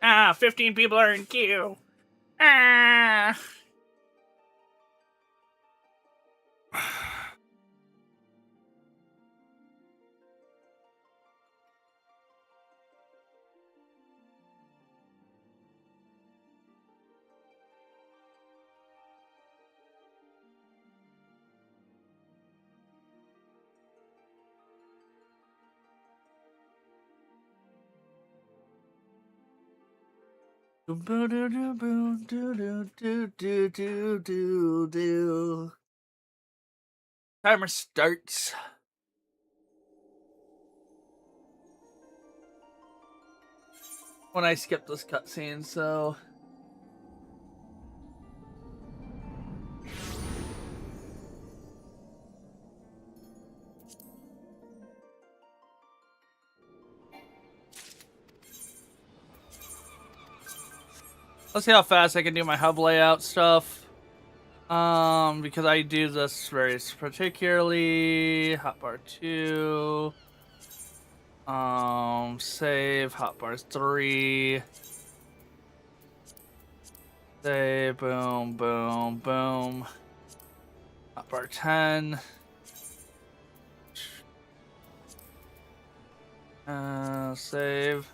Ah, 15 people are in queue. Ah. Timer starts. When I skip this cutscene, so let's see how fast I can do my hub layout stuff. Because I do this very particularly. Hotbar 2. Save. Hotbar 3. Save. Boom, boom, boom. Hotbar 10. Save.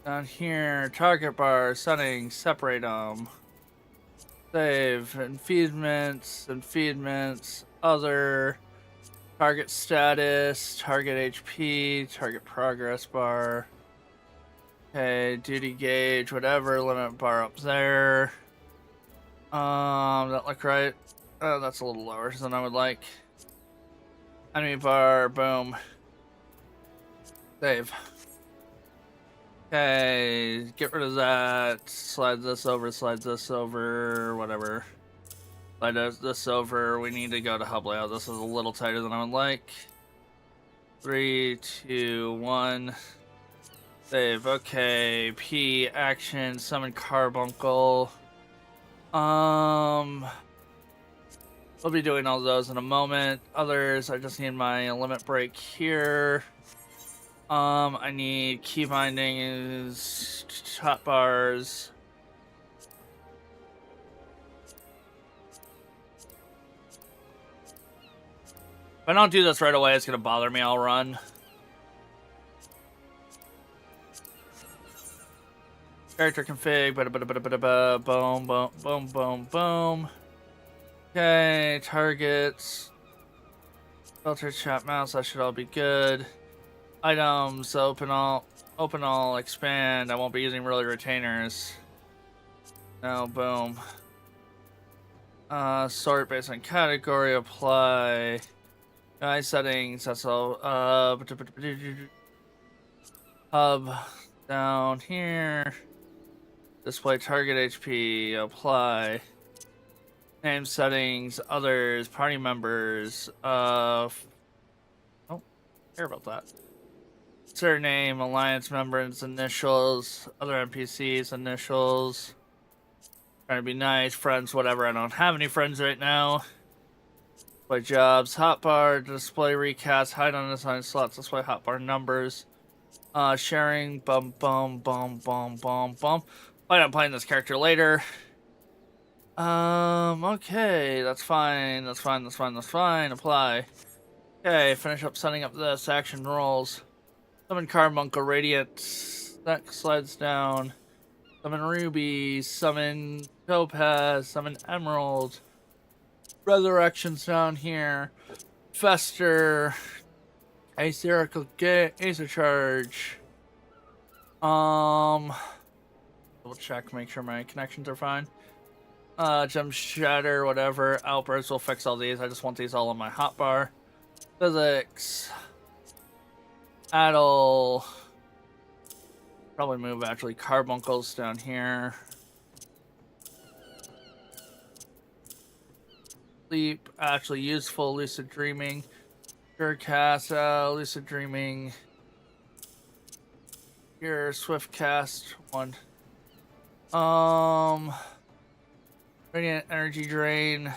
Down here, target bar, settings, separate them. Save, feedments, other, target status, target HP, target progress bar. Okay, duty gauge, whatever, limit bar up there. That look right? Oh, that's a little lower than I would like. Enemy bar, boom. Save. Okay, get rid of that. Slide this over, whatever. Slide this over. We need to go to hub layout. This is a little tighter than I would like. 3, 2, 1. Save. Okay. P action. Summon Carbuncle. We'll be doing all those in a moment. Others, I just need my limit break here. I need key bindings, hotbars. If I don't do this right away, it's gonna bother me. I'll run. Character config, boom, boom, boom, boom, boom. Okay, targets. Filter, chat, mouse, that should all be good. Items, open all, expand. I won't be using really retainers. No, boom. Sort based on category, apply. AI settings, that's all. Hub down here. Display target HP, apply. Name settings, others, party members. Oh, care about that. Surname, alliance members, initials, other NPCs, initials. Trying to be nice, friends, whatever. I don't have any friends right now. Display jobs, hotbar, display recast, hide unassigned slots, display hotbar numbers. Sharing, bum, bum, bum, bum, bum, bum. I'm playing this character later. Okay, that's fine, that's fine, that's fine, that's fine. Apply. Okay, finish up setting up this. Action rolls. Summon Carbuncle, Radiant. That slides down. Summon Ruby. Summon Topaz. Summon Emerald. Resurrection's down here. Fester. Aetherical Aether Charge. Double check, make sure my connections are fine. Gem shatter, whatever. Outburst will fix all these. I just want these all on my hotbar. Physics. Addle. Probably move actually carbuncles down here. Sleep, actually useful. Lucid dreaming. Surecast, lucid dreaming. Here, swift cast one. Radiant energy drain.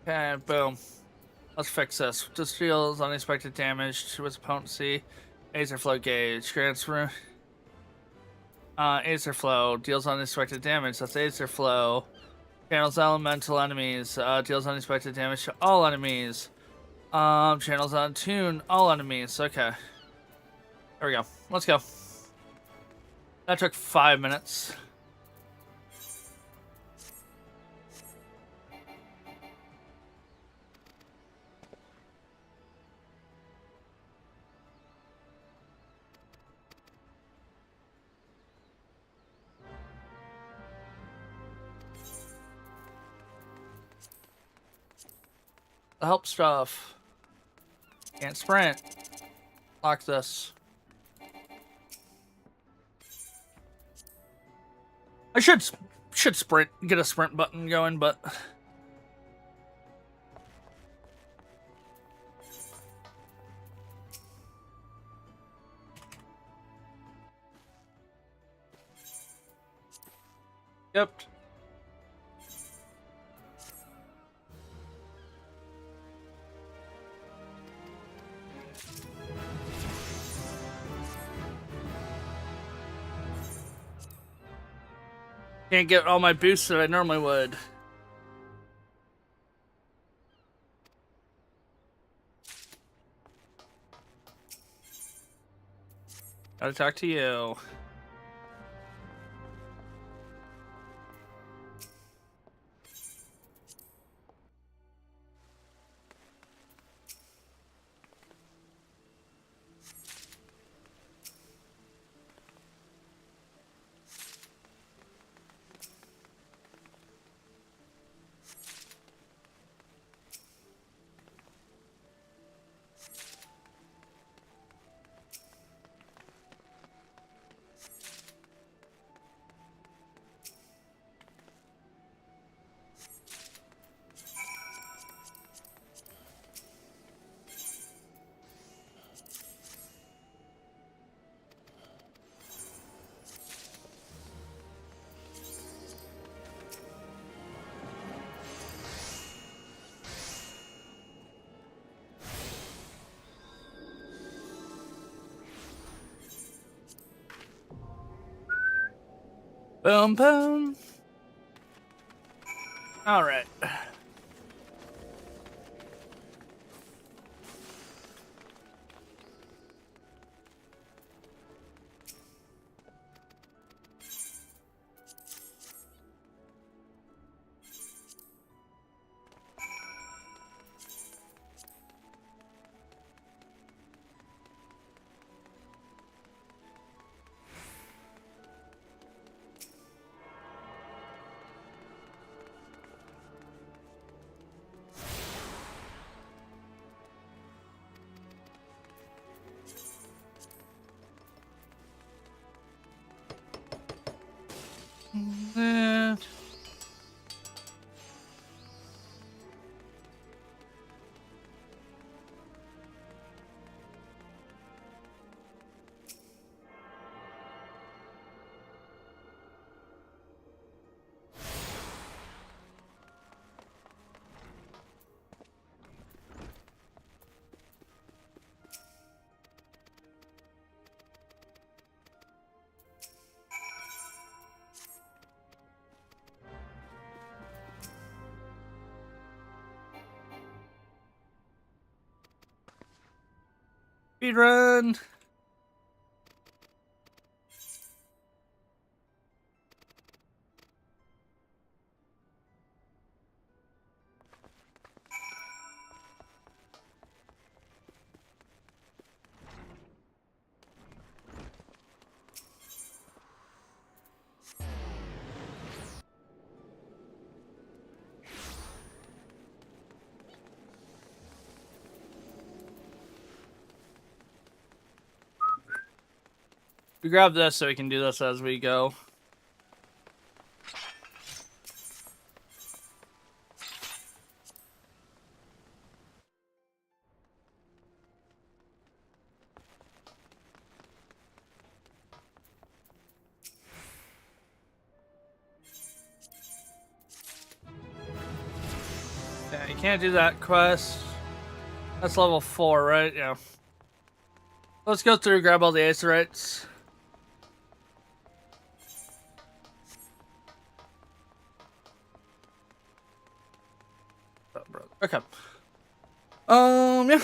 Okay, boom. Let's fix this. Just deals unexpected damage to its potency. Aether flow gauge. Grants room. Aether flow deals unexpected damage. That's Aether flow. Channels elemental enemies. Deals unexpected damage to all enemies. Channels on tune all enemies. Okay. There we go. Let's go. That took 5 minutes. The help stuff. Can't sprint. Lock this. I should sprint, get a sprint button going, but yep. Can't get all my boosts that I normally would. Gotta talk to you. Boom, boom. All right. Speed run. We grab this so we can do this as we go. Yeah, you can't do that quest. That's level 4, right? Yeah. Let's go through, grab all the Aetherytes. Oh, brother. Okay. Yeah.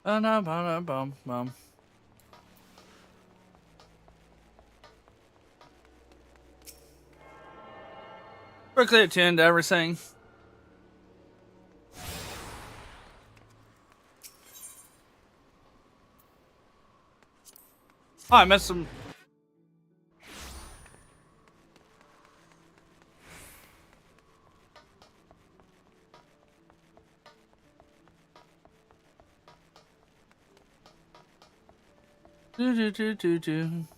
Bum. Quickly attune to everything. Oh, I missed some. Do.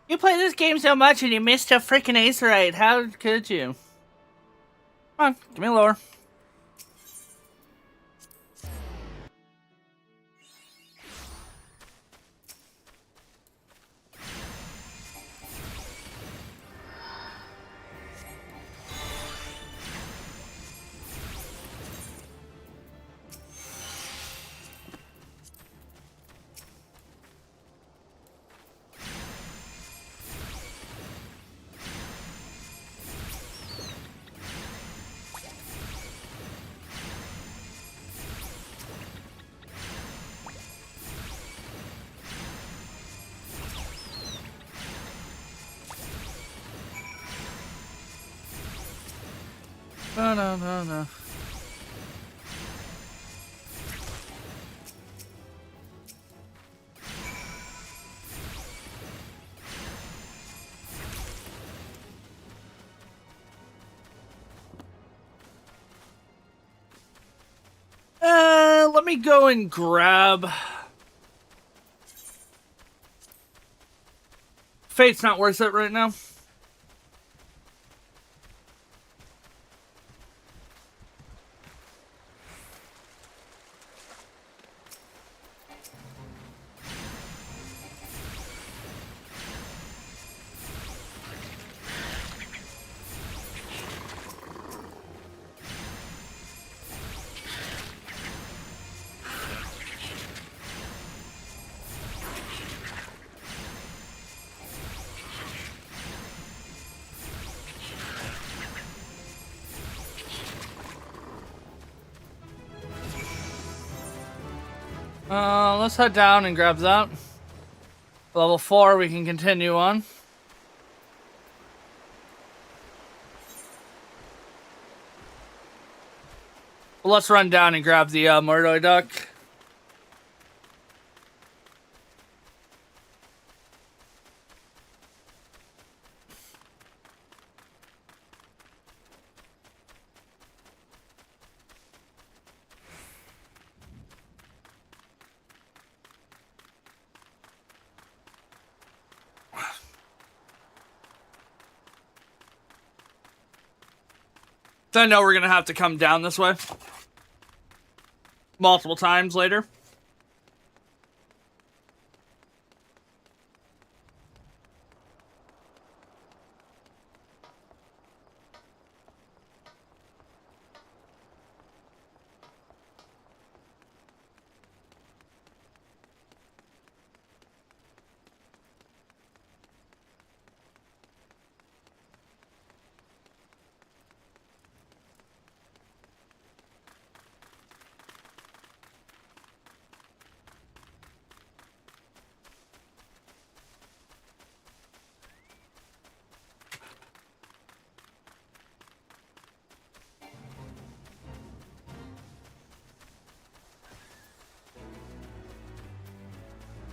You play this game so much and you missed a freaking Aetheryte. How could you? Come on, give me a lore. No. Let me go and grab. Fate's not worth it right now. Let's head down and grab that. Level 4, we can continue on. Well, let's run down and grab the Mordoi duck. I know we're gonna have to come down this way multiple times later.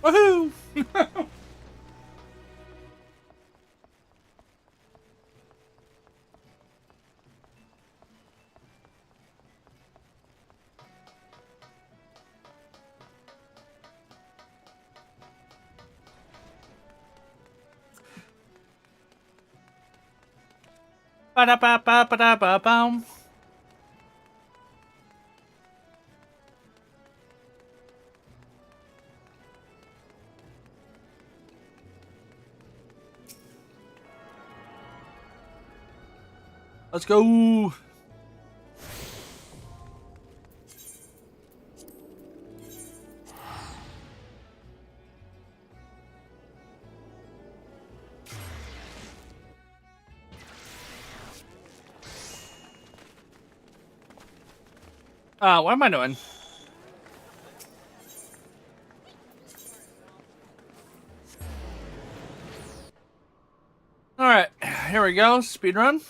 Woohoo! Ba-da-ba-ba-ba-da-ba-bum. Let's go. What am I doing? All right, here we go. Speed run.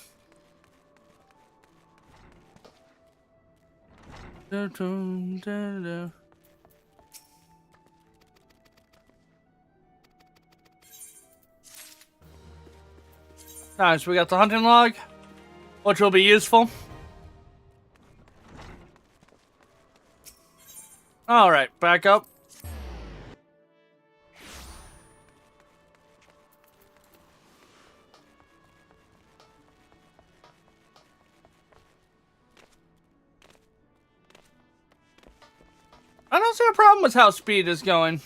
Nice, we got the hunting log, which will be useful. All right, back up. I don't see a problem with how speed is going.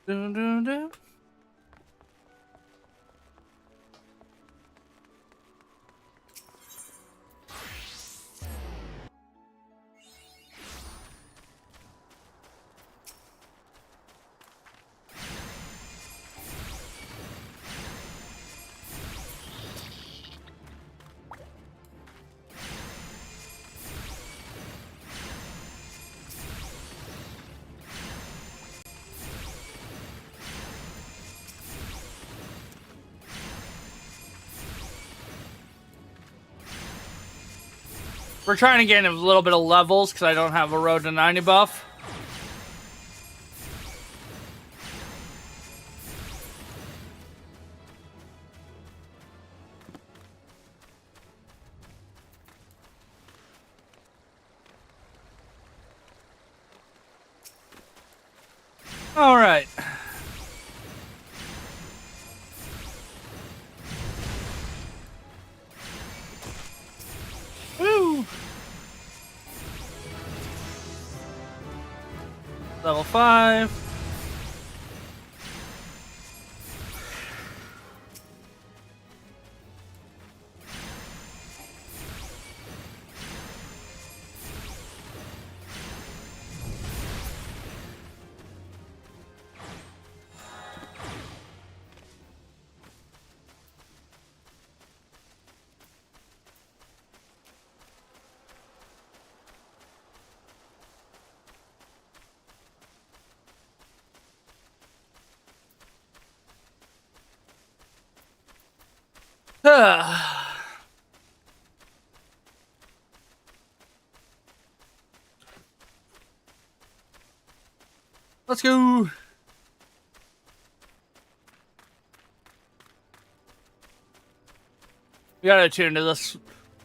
Dun, dun, dun. We're trying to get a little bit of levels because I don't have a Road to 90 buff. All right. Woo! Level 5. Let's go. We gotta attune to this.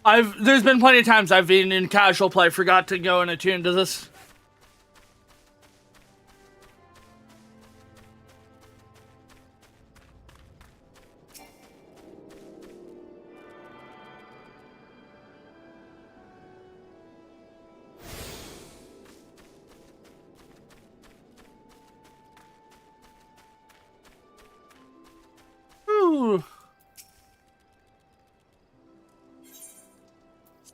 There's been plenty of times I've been in casual play, forgot to go and attune to this. Ooh.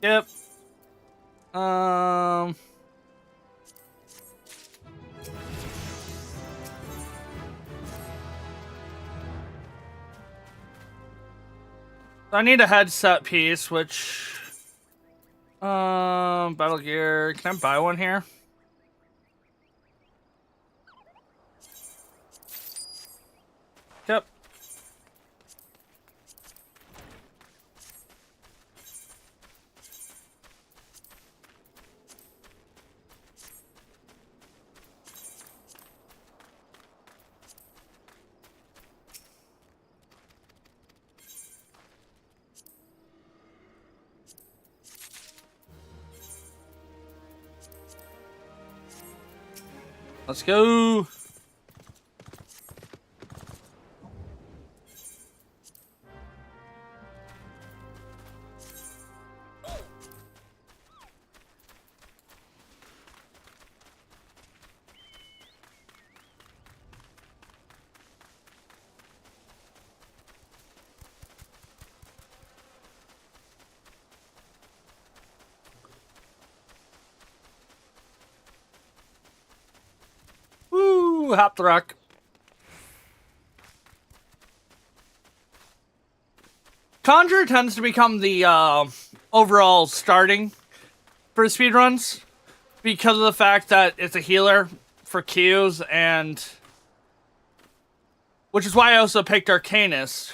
Yep. I need a headset piece, which Battle Gear. Can I buy one here? Yep. Let's go. Woo, hop the rock. Conjure tends to become the overall starting for speedruns because of the fact that it's a healer for Qs, and which is why I also picked Arcanist.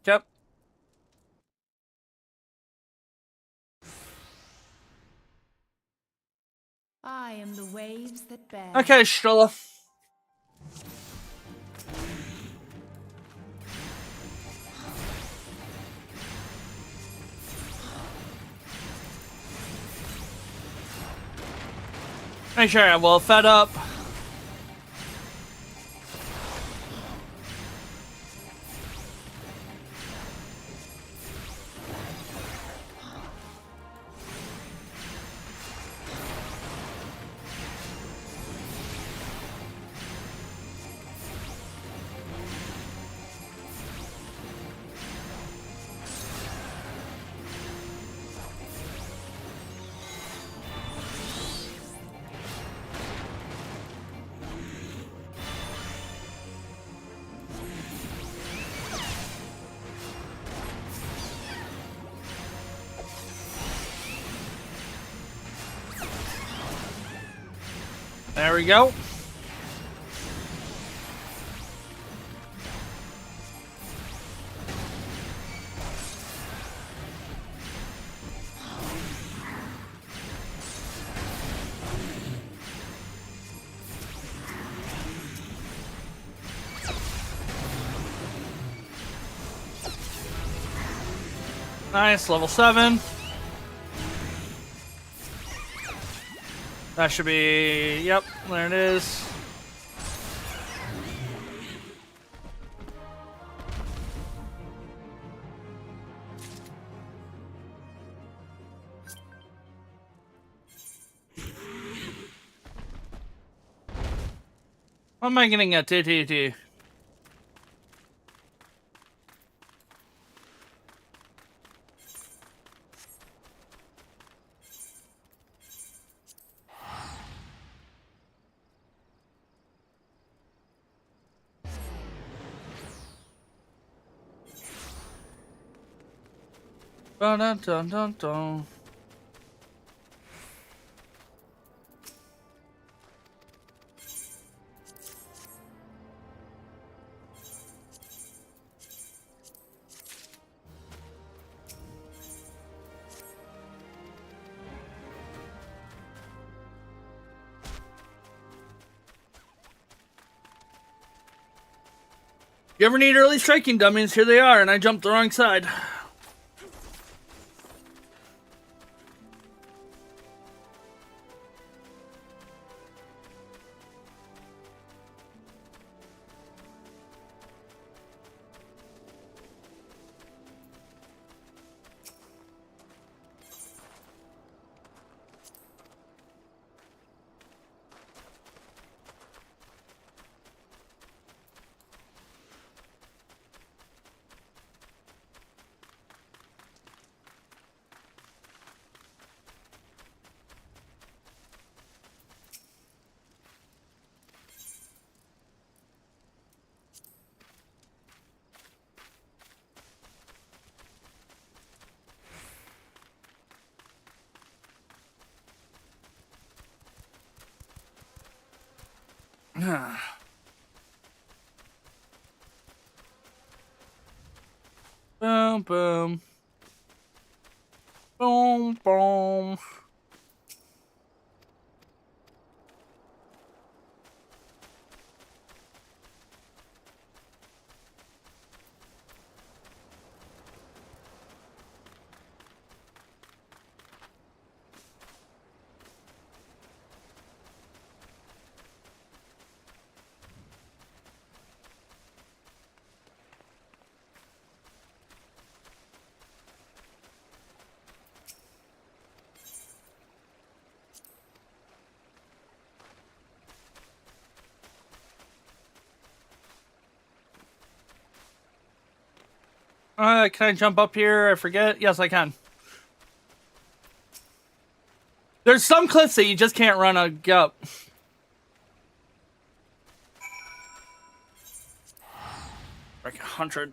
Yep. I am the waves that bear. Okay, Strilla. Make sure I'm well fed up. There we go. Nice, level 7. That should be, yep, there it is. What am I getting at TTT? Dun, dun, dun, dun, dun. You ever need early striking dummies? Here they are, and I jumped the wrong side. Boom, boom. Boom, boom. Can I jump up here? I forget. Yes, I can. There's some cliffs that you just can't run up. Like 100.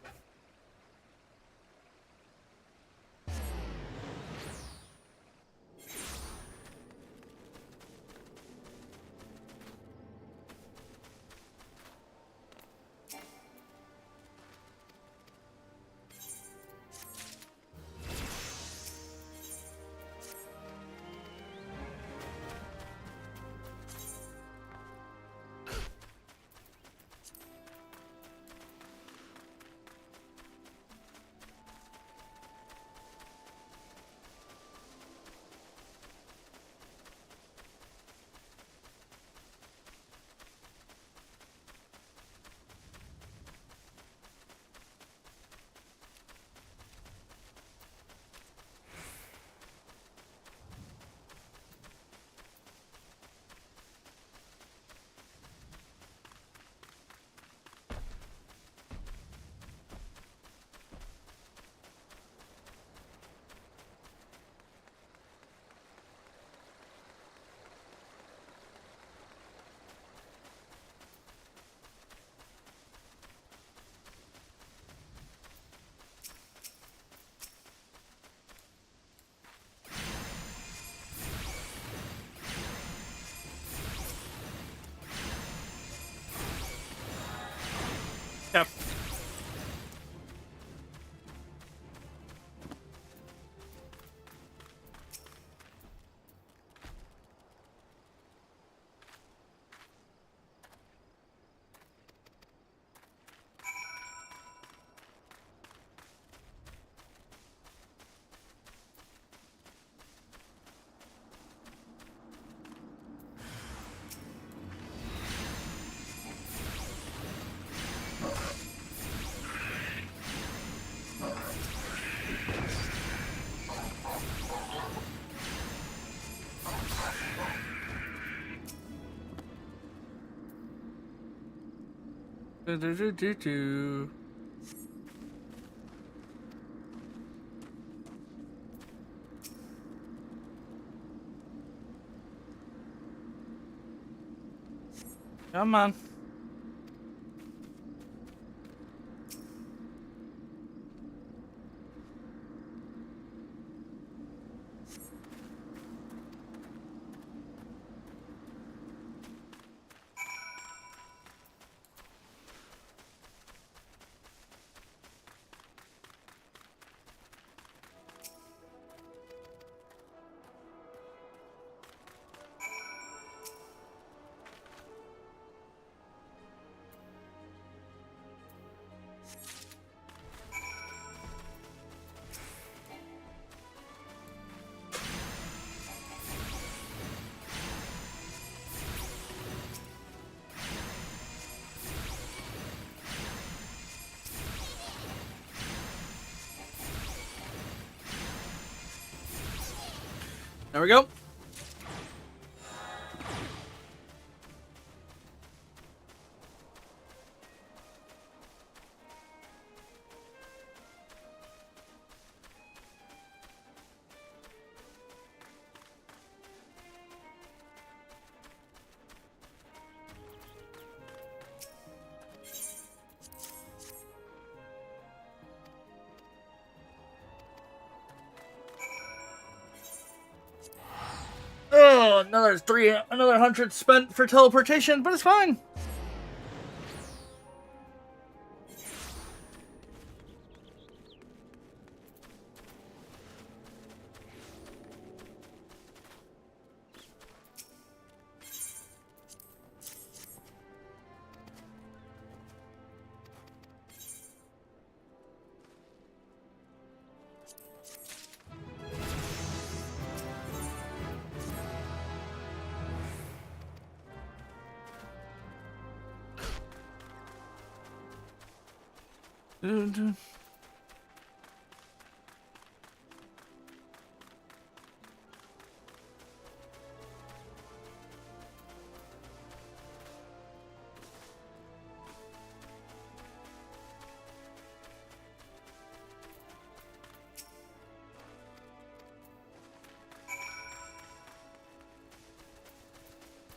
Yep. Do, do, do, do, do. Come on. There we go. Oh, another 100 spent for teleportation, but it's fine.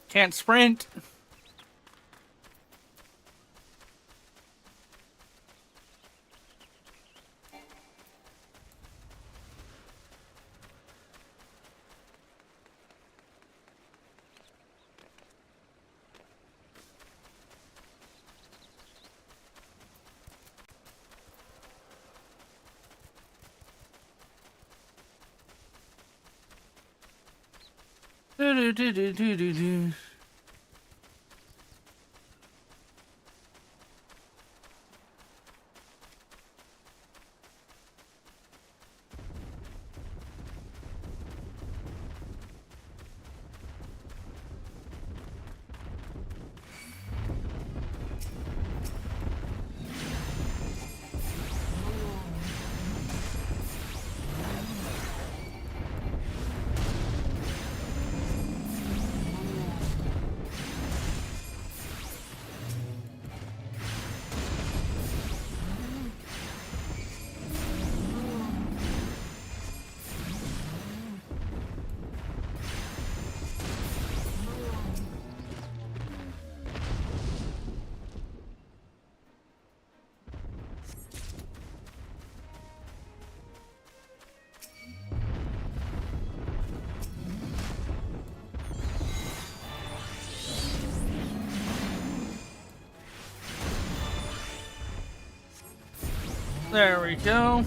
Can't sprint. Do. There we go.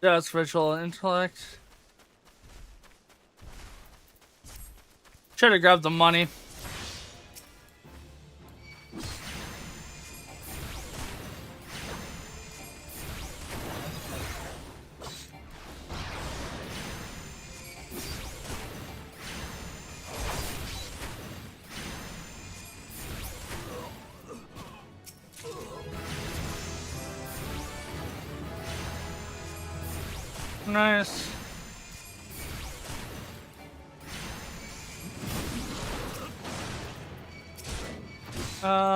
That's ritual intellect. Should have grabbed the money. Nice.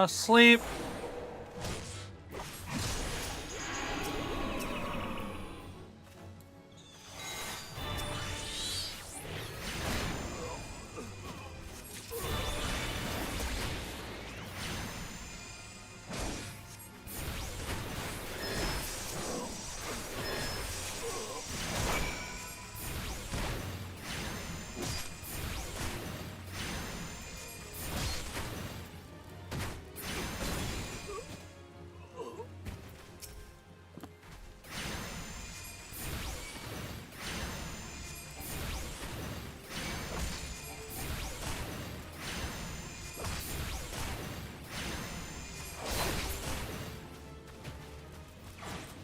Sleep.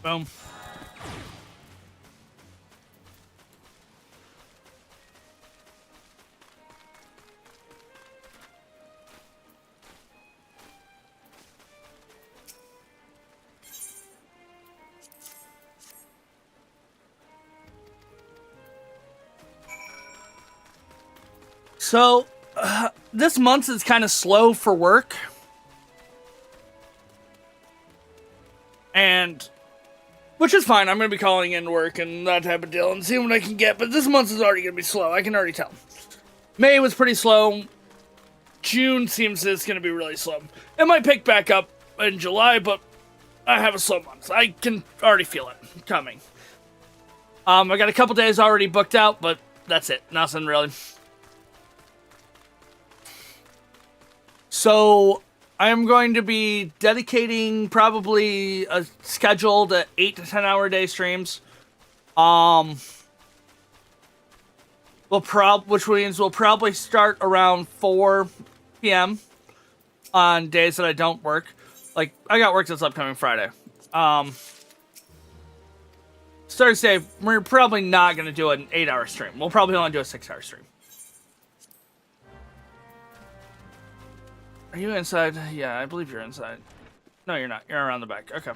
Boom. So, this month is kind of slow for work. And, which is fine. I'm going to be calling in work and that type of deal and seeing what I can get. But this month is already going to be slow. I can already tell. May was pretty slow. June seems it's going to be really slow. It might pick back up in July, but I have a slow month. I can already feel it coming. I got a couple days already booked out, but that's it. Nothing really. So, I am going to be dedicating probably a scheduled 8 to 10 hour day streams. Which means we'll probably start around 4 p.m. on days that I don't work. Like, I got work this upcoming Friday. Thursday, we're probably not going to do an 8-hour stream. We'll probably only do a 6-hour stream. Are you inside? Yeah, I believe you're inside. No, you're not. You're around the back. Okay.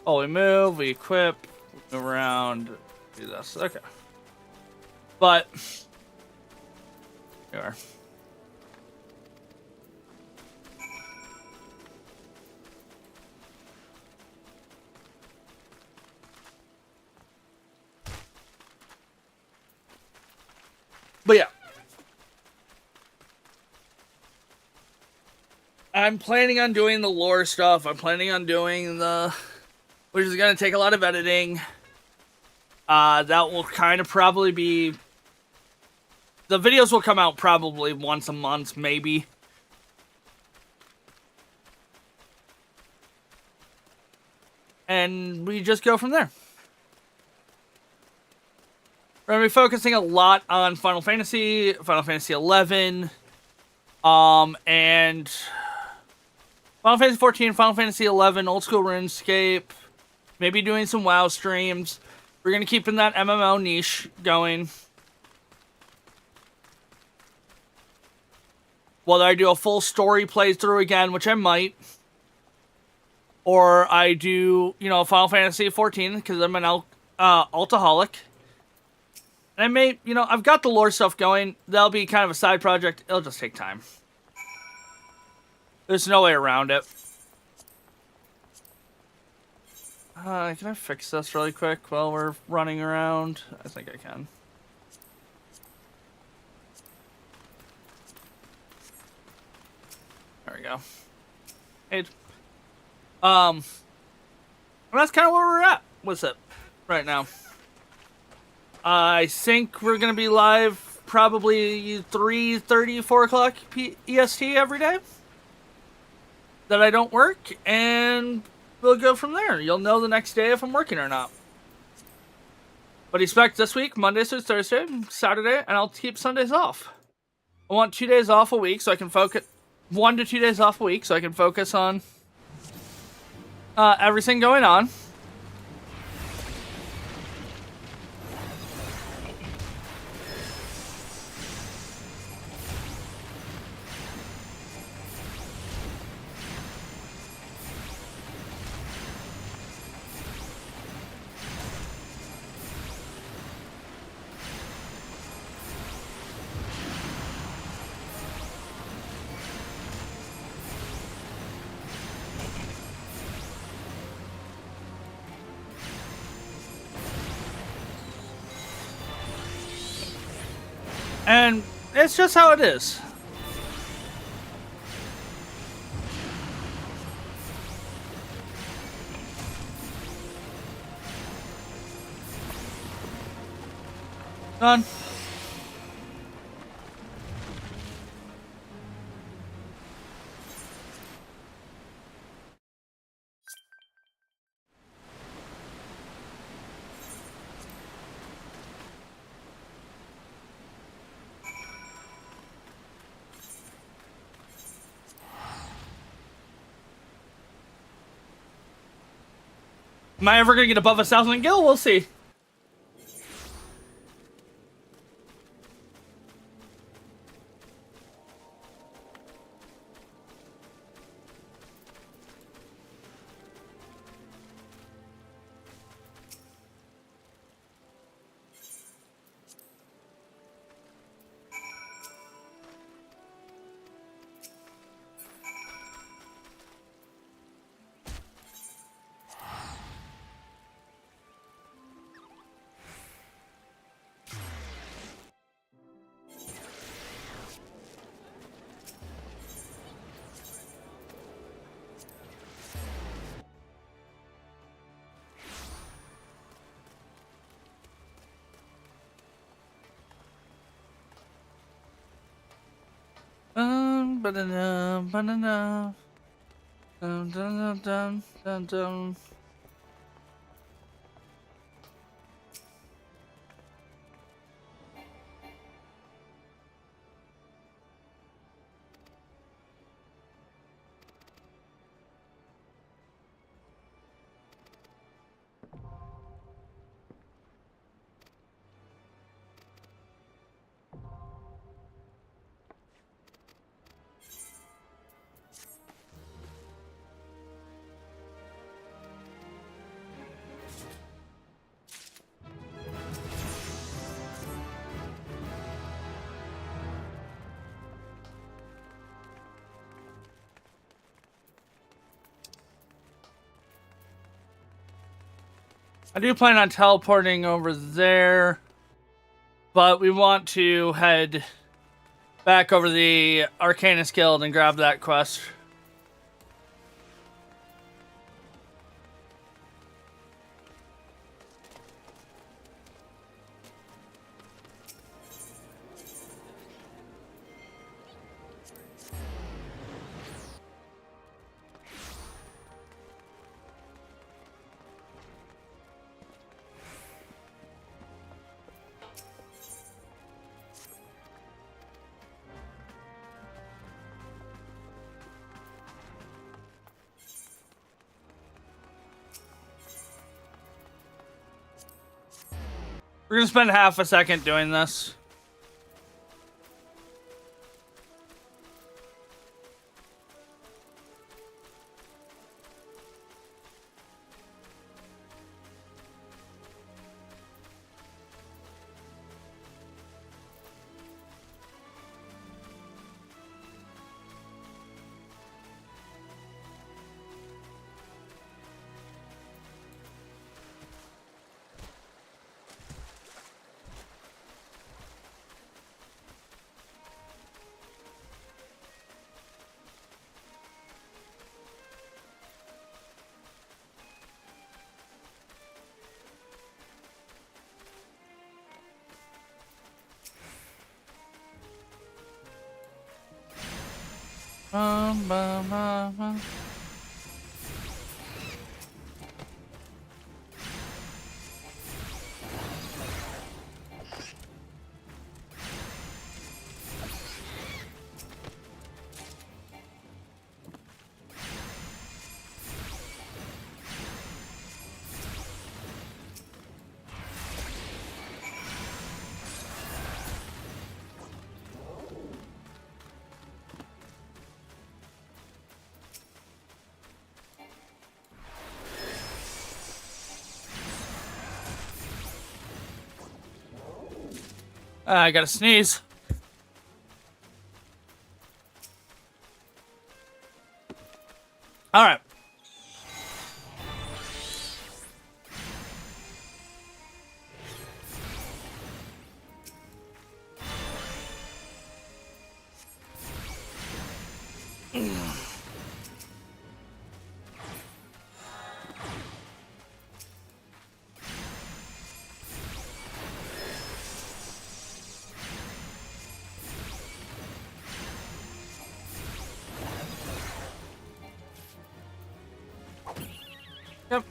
Oh, we move, we equip, we move around, do this. Okay. But, you are. But yeah. I'm planning on doing the lore stuff. I'm planning on doing which is going to take a lot of editing. That will kind of probably be, the videos will come out probably once a month, maybe. And we just go from there. We're going to be focusing a lot on Final Fantasy 11, and Final Fantasy 14, Final Fantasy 11, Old School RuneScape, maybe doing some WoW streams. We're going to keep in that MMO niche going. Whether I do a full story playthrough again, which I might, or I do, Final Fantasy 14, because I'm an Altaholic. And I may, I've got the lore stuff going. That'll be kind of a side project. It'll just take time. There's no way around it. Can I fix this really quick while we're running around? I think I can. There we go. Hey. And that's kind of where we're at with it right now. I think we're going to be live probably 3:30, 4 o'clock EST every day that I don't work, and we'll go from there. You'll know the next day if I'm working or not. But expect this week, Monday through Thursday, Saturday, and I'll keep Sundays off. I want 2 days off a week so I can focus, 1 to 2 days off a week so I can focus on everything going on. And it's just how it is. Done. Am I ever gonna get above 1,000 gil? We'll see. Ba-da-da, ba-da-da. Dum, dum, dum, dum, dum, dum. I do plan on teleporting over there, but we want to head back over to the Arcanist Guild and grab that quest. We're gonna spend half a second doing this. Bum, bum, bum, bum. I gotta sneeze. All right. Yep.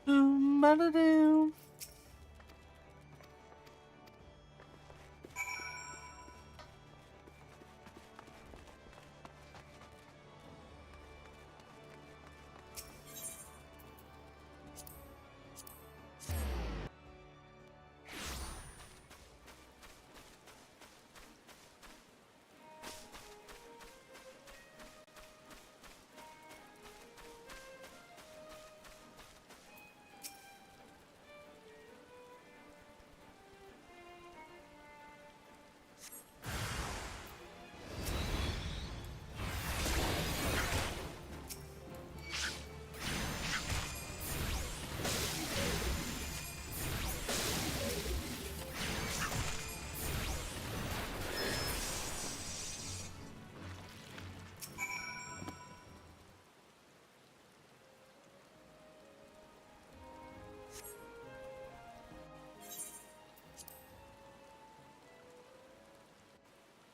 Boom-ba-da-doo.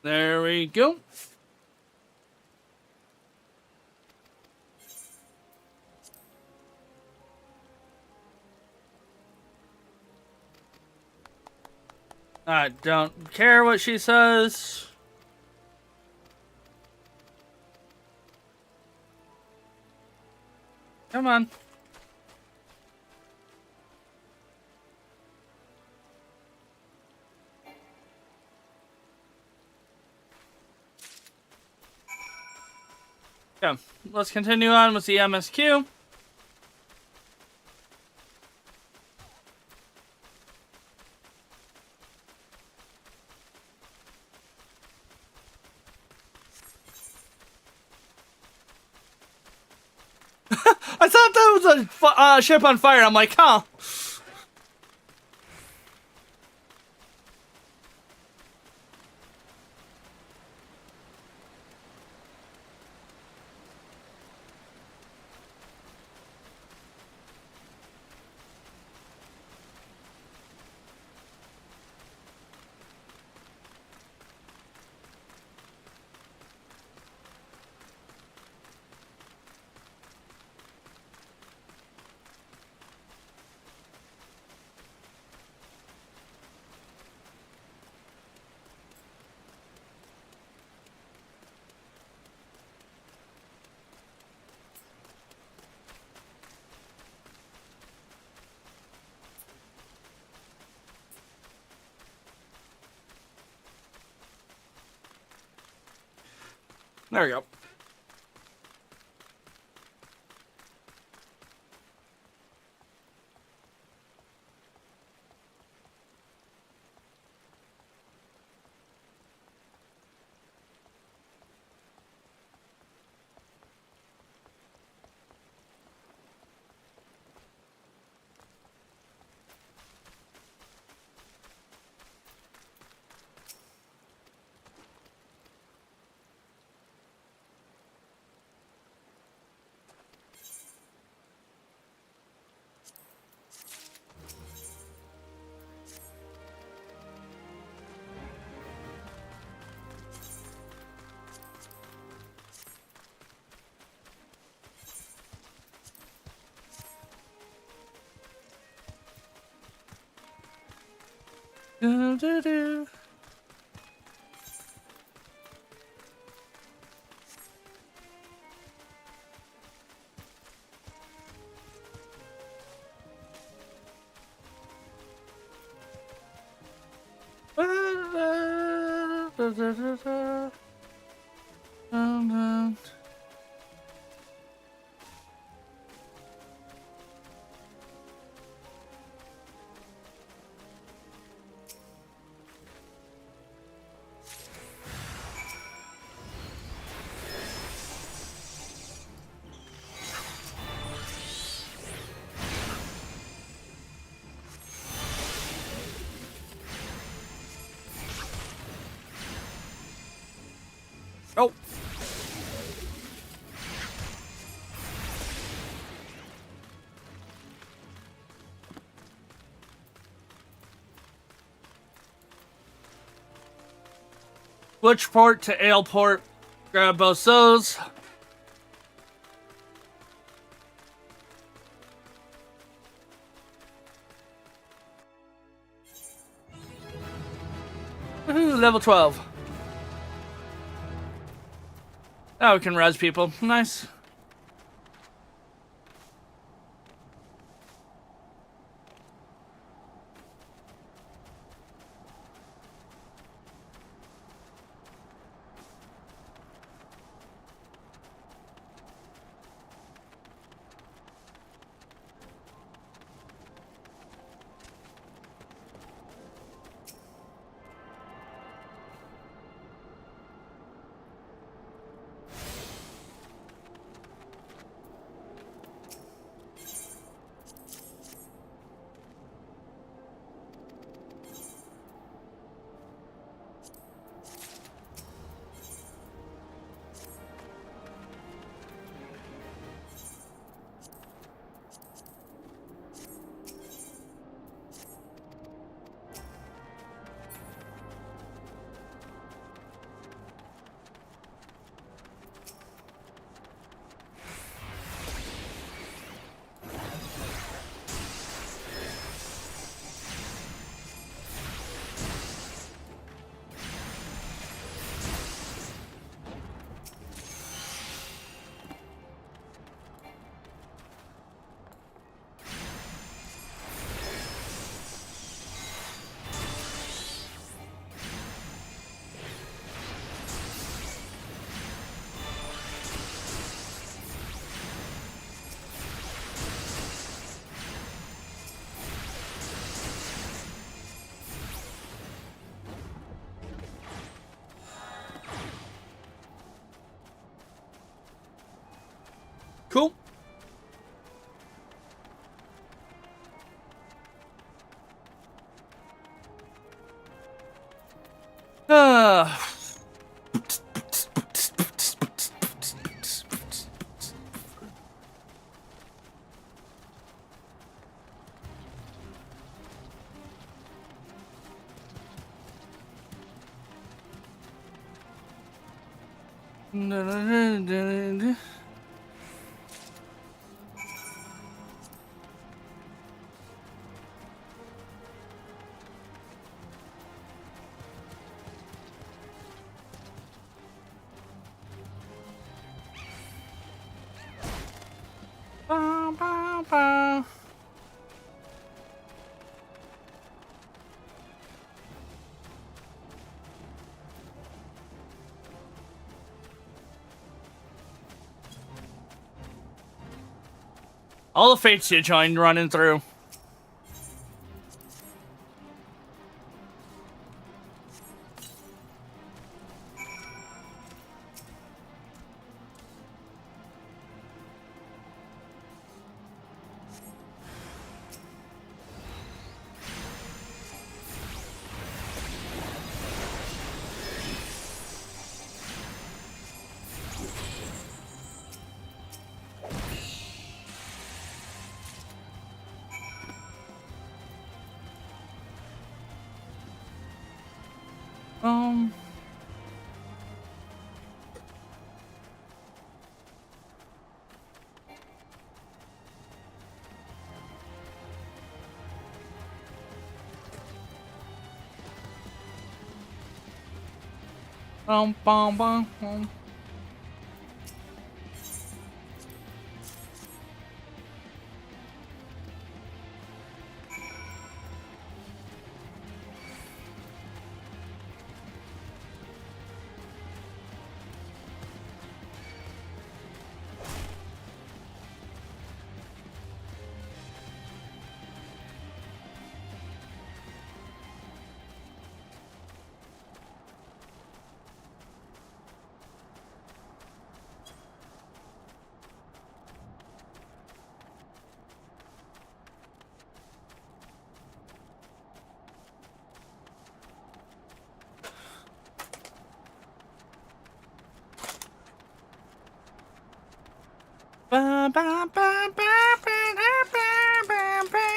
There we go. I don't care what she says. Come on. Yeah, let's continue on with the MSQ. I thought that was a ship on fire. I'm like, huh. There we go. Do, do, do. Da, da, da, da, da. Dun. Oh. Butchport to Aleport. Grab both those. Woohoo, level 12. Now we can res people. Nice. Cool. Ah. Bow, bow, bow. All the fates you joined running through. Um. Bum, bum, bum, bum. Ba, ba, ba, ba, ba, ba, ba, ba.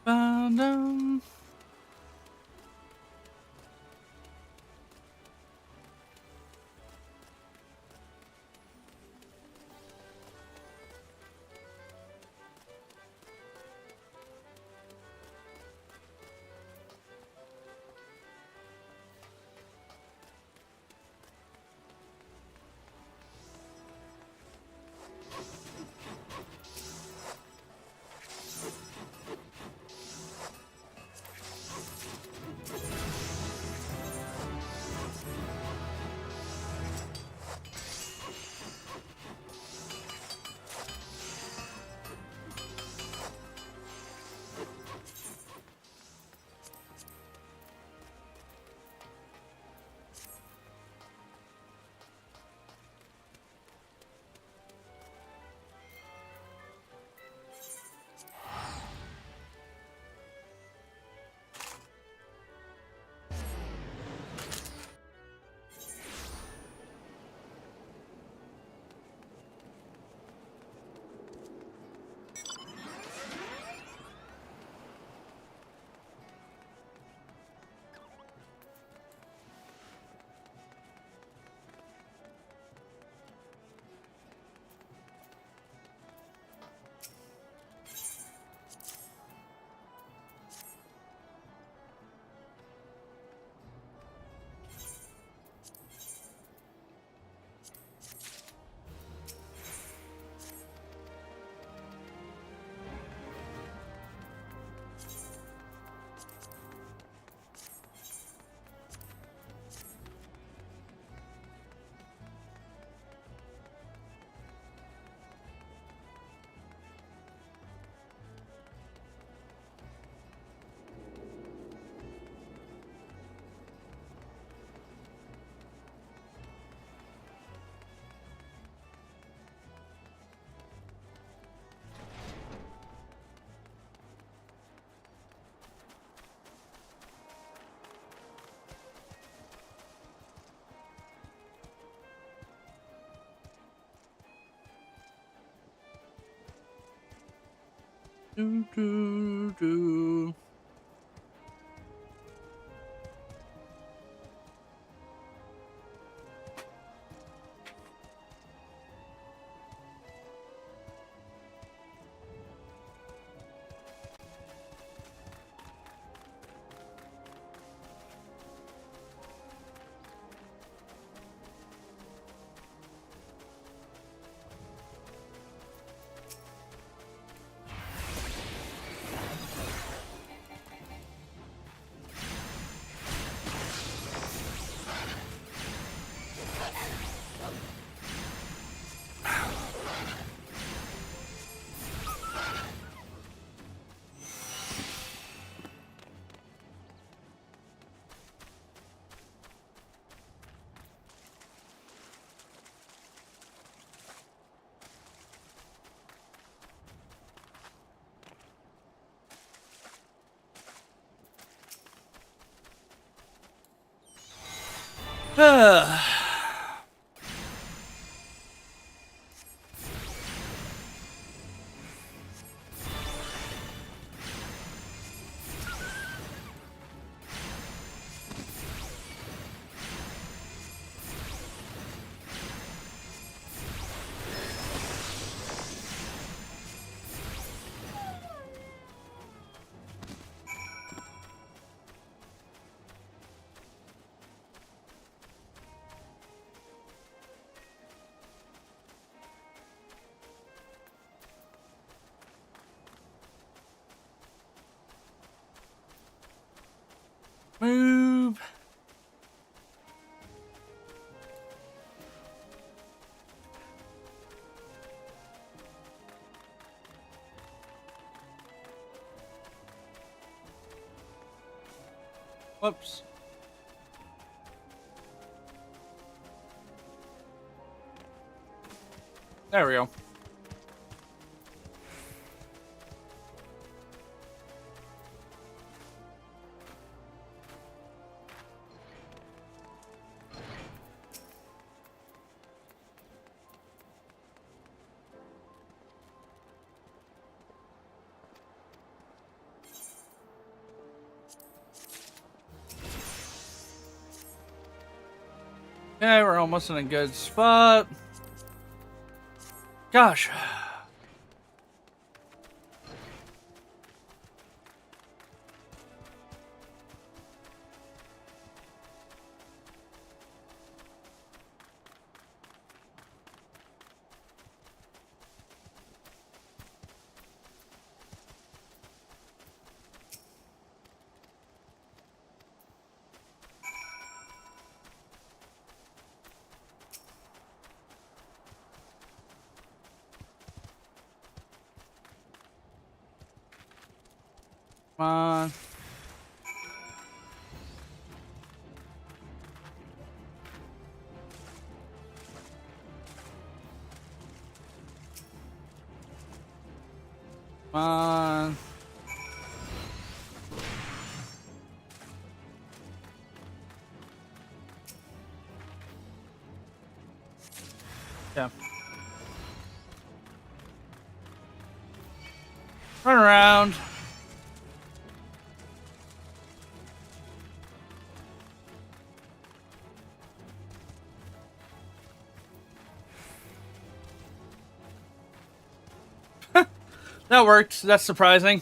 Ba-dum. Do, do, do. Move. Whoops. There we go. Okay, we're almost in a good spot. Gosh. Come on. Come on. Yeah. Run around. That worked. That's surprising.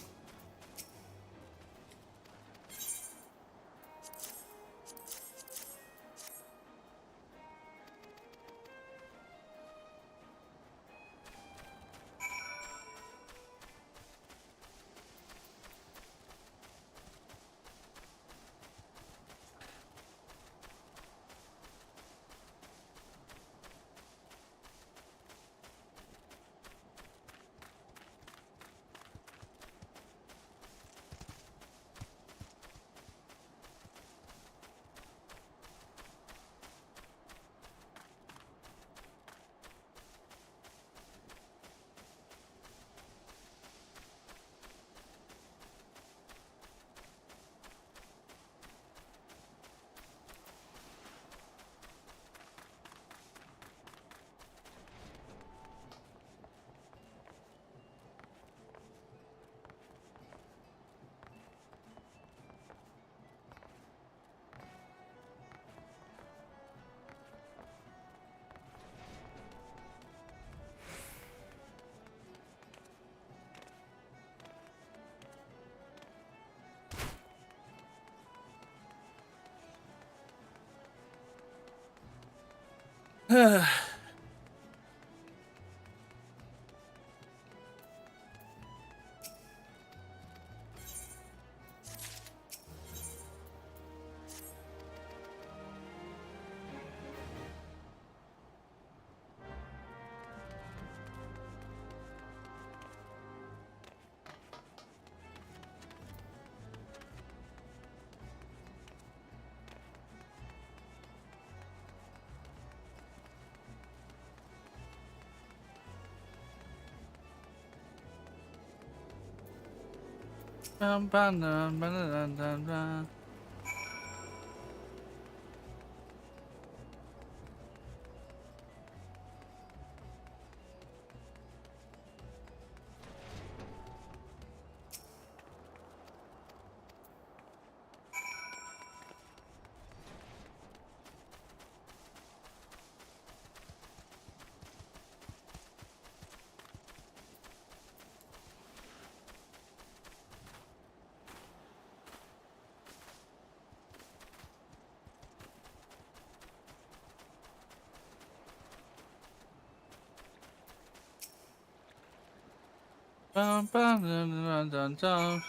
Bum, bum, dun, dun, dun, dun.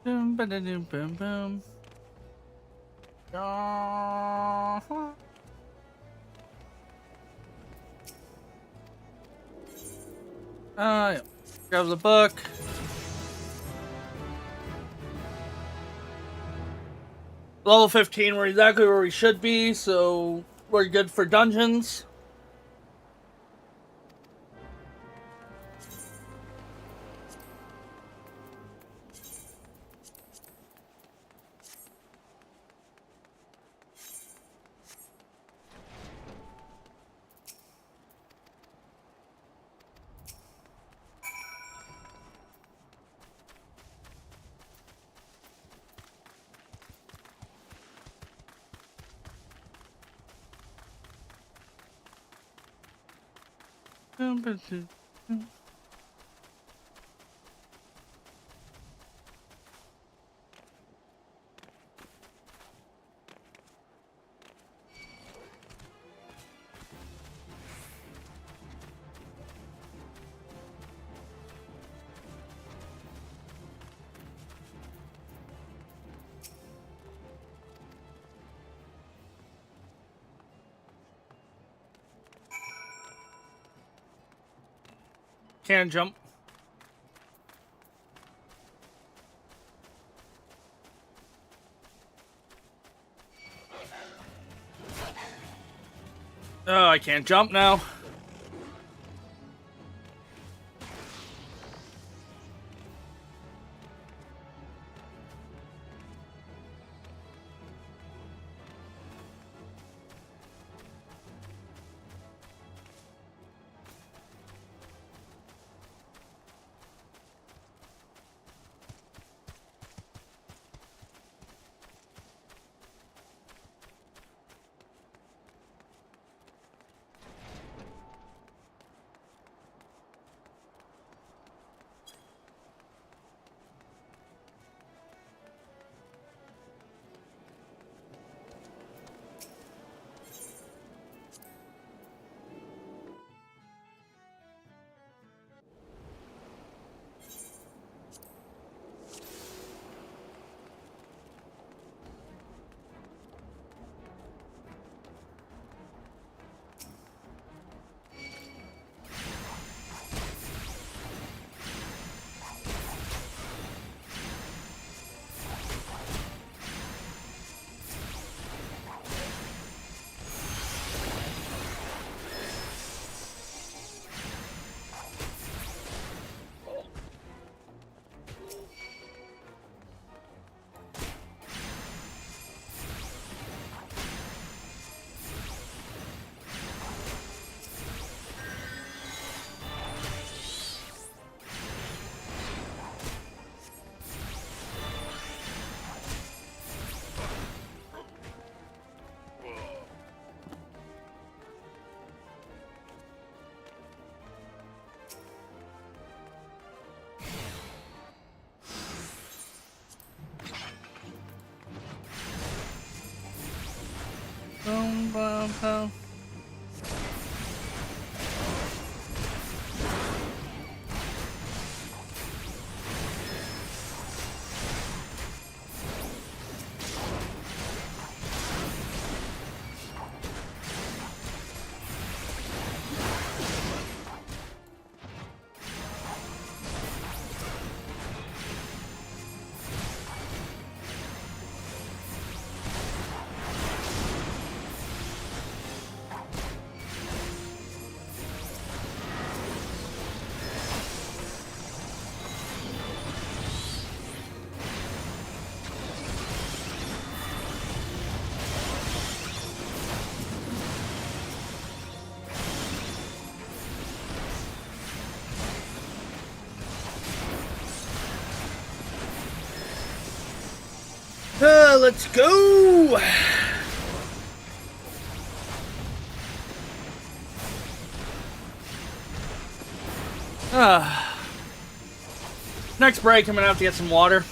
Boom, ba-da-dum, boom, boom. Yeah. Yeah. Grab the book. Level 15, we're exactly where we should be, so we're good for dungeons. Can't jump. Oh, I can't jump now. Boom, boom, boom. Let's go! Next break, I'm gonna have to get some water.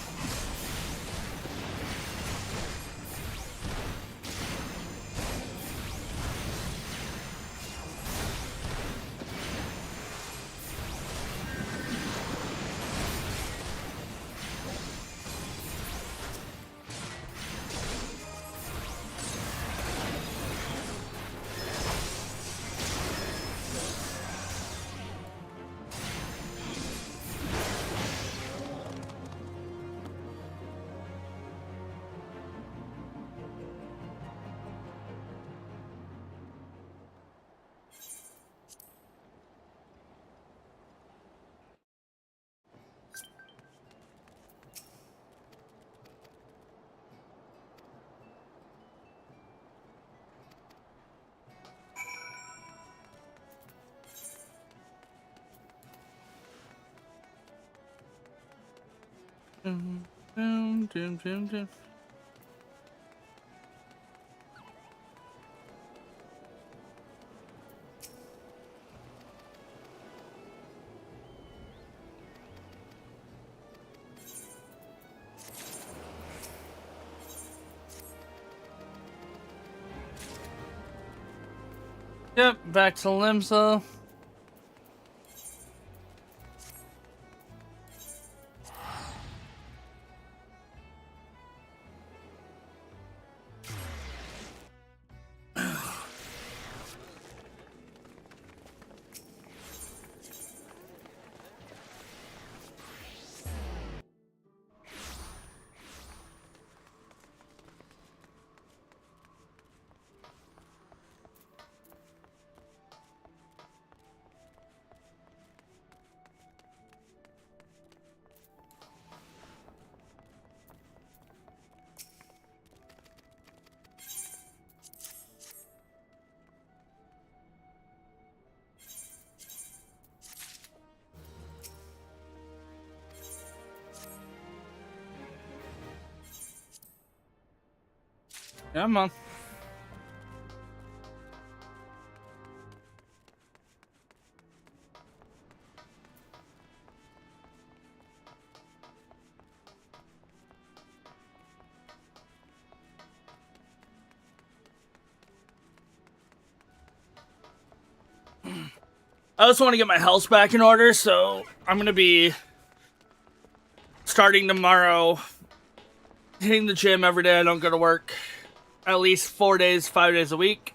Yep, back to Limsa. Come on. I just want to get my health back in order, so I'm going to be starting tomorrow, hitting the gym every day I don't go to work, at least 4 days, 5 days a week.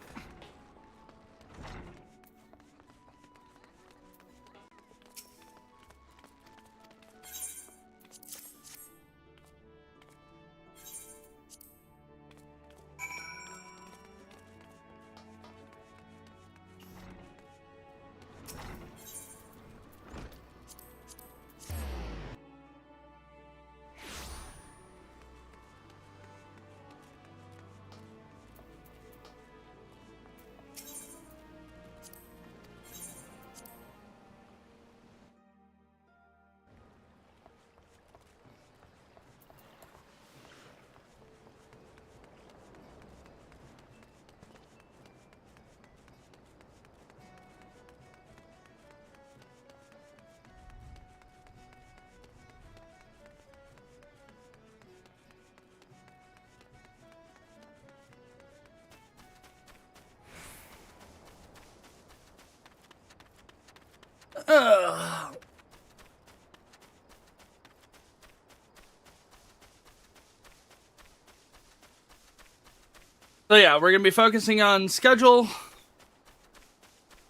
So yeah, we're going to be focusing on schedule,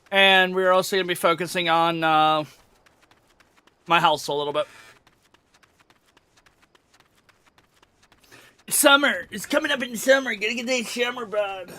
and we're also going to be focusing on my health a little bit. Summer! It's coming up in summer. Gotta get that summer, bud.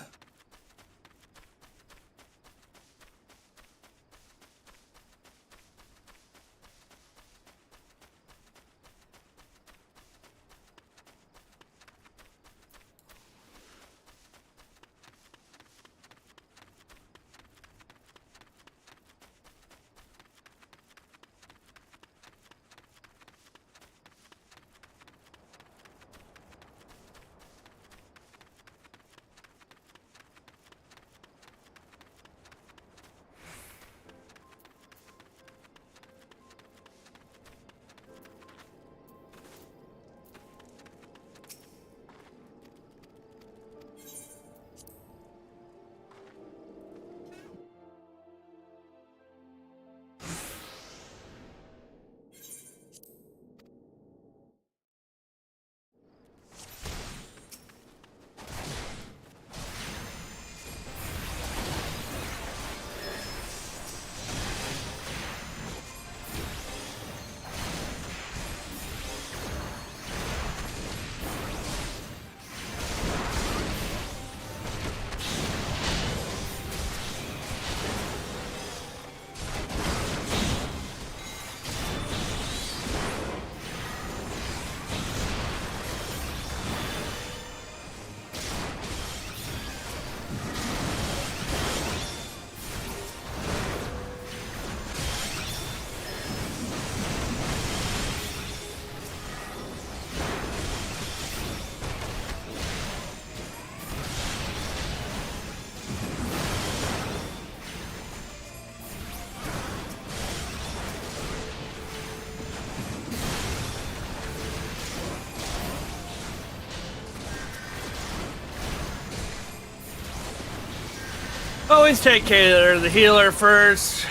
Always take care of the healer first.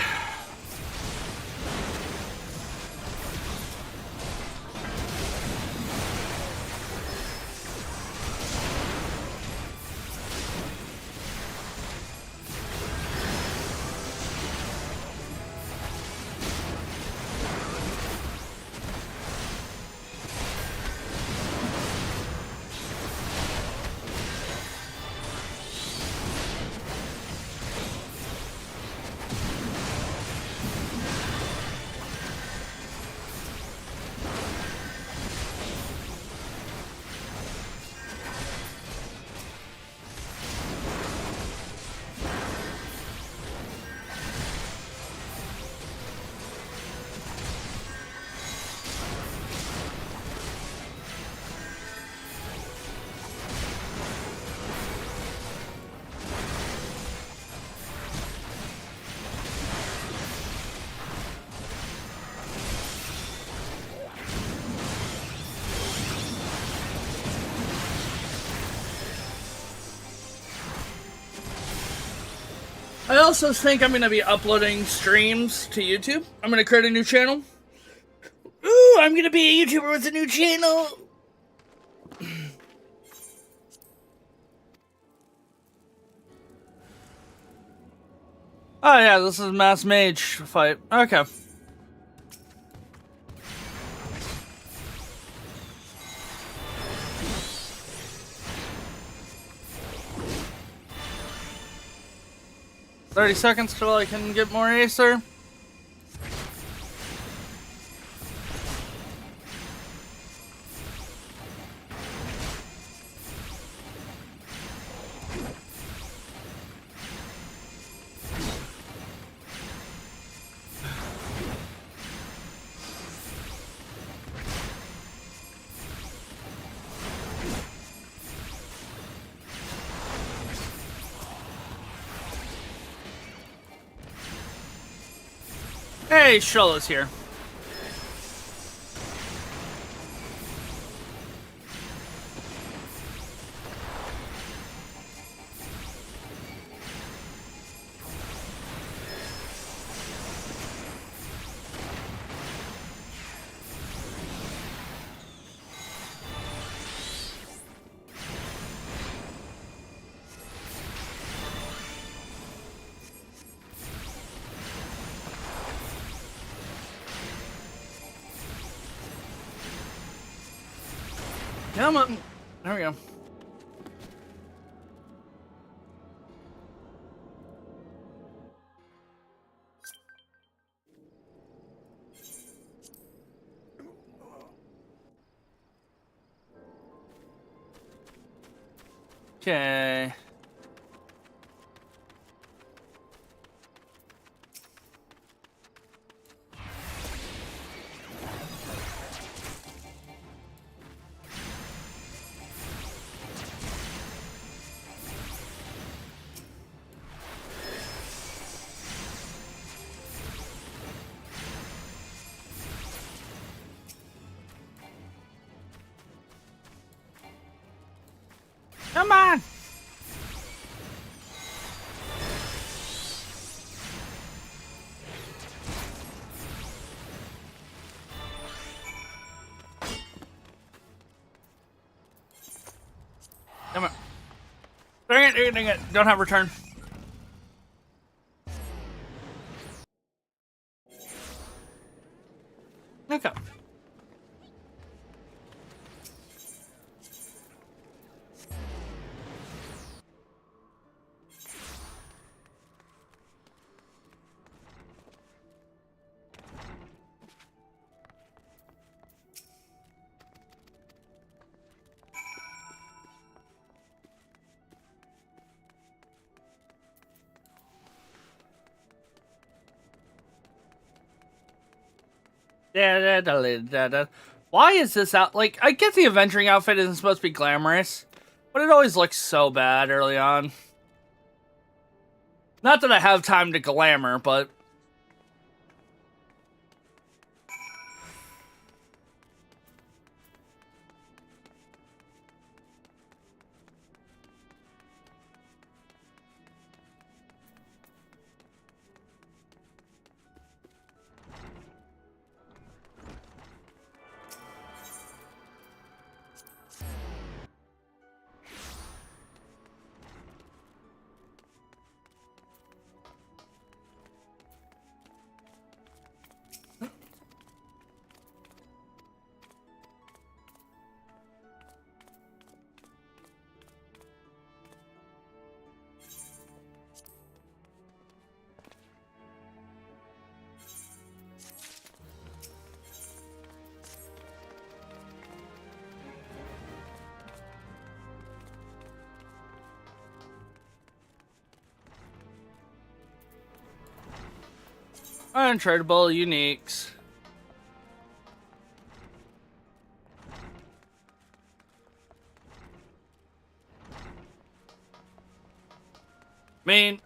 I also think I'm going to be uploading streams to YouTube. I'm going to create a new channel. Ooh, I'm going to be a YouTuber with a new channel. Oh yeah, this is Mass Mage fight. Okay. "30 seconds till I can get more Acer." Hey, Shola's here. Come on. There we go. Okay. Come on. Come on. Dang it. Don't have return. Okay. Why is this out? Like, I get the Avenging outfit isn't supposed to be glamorous, but it always looks so bad early on. Not that I have time to glamour, but... Untradeable uniques. I mean,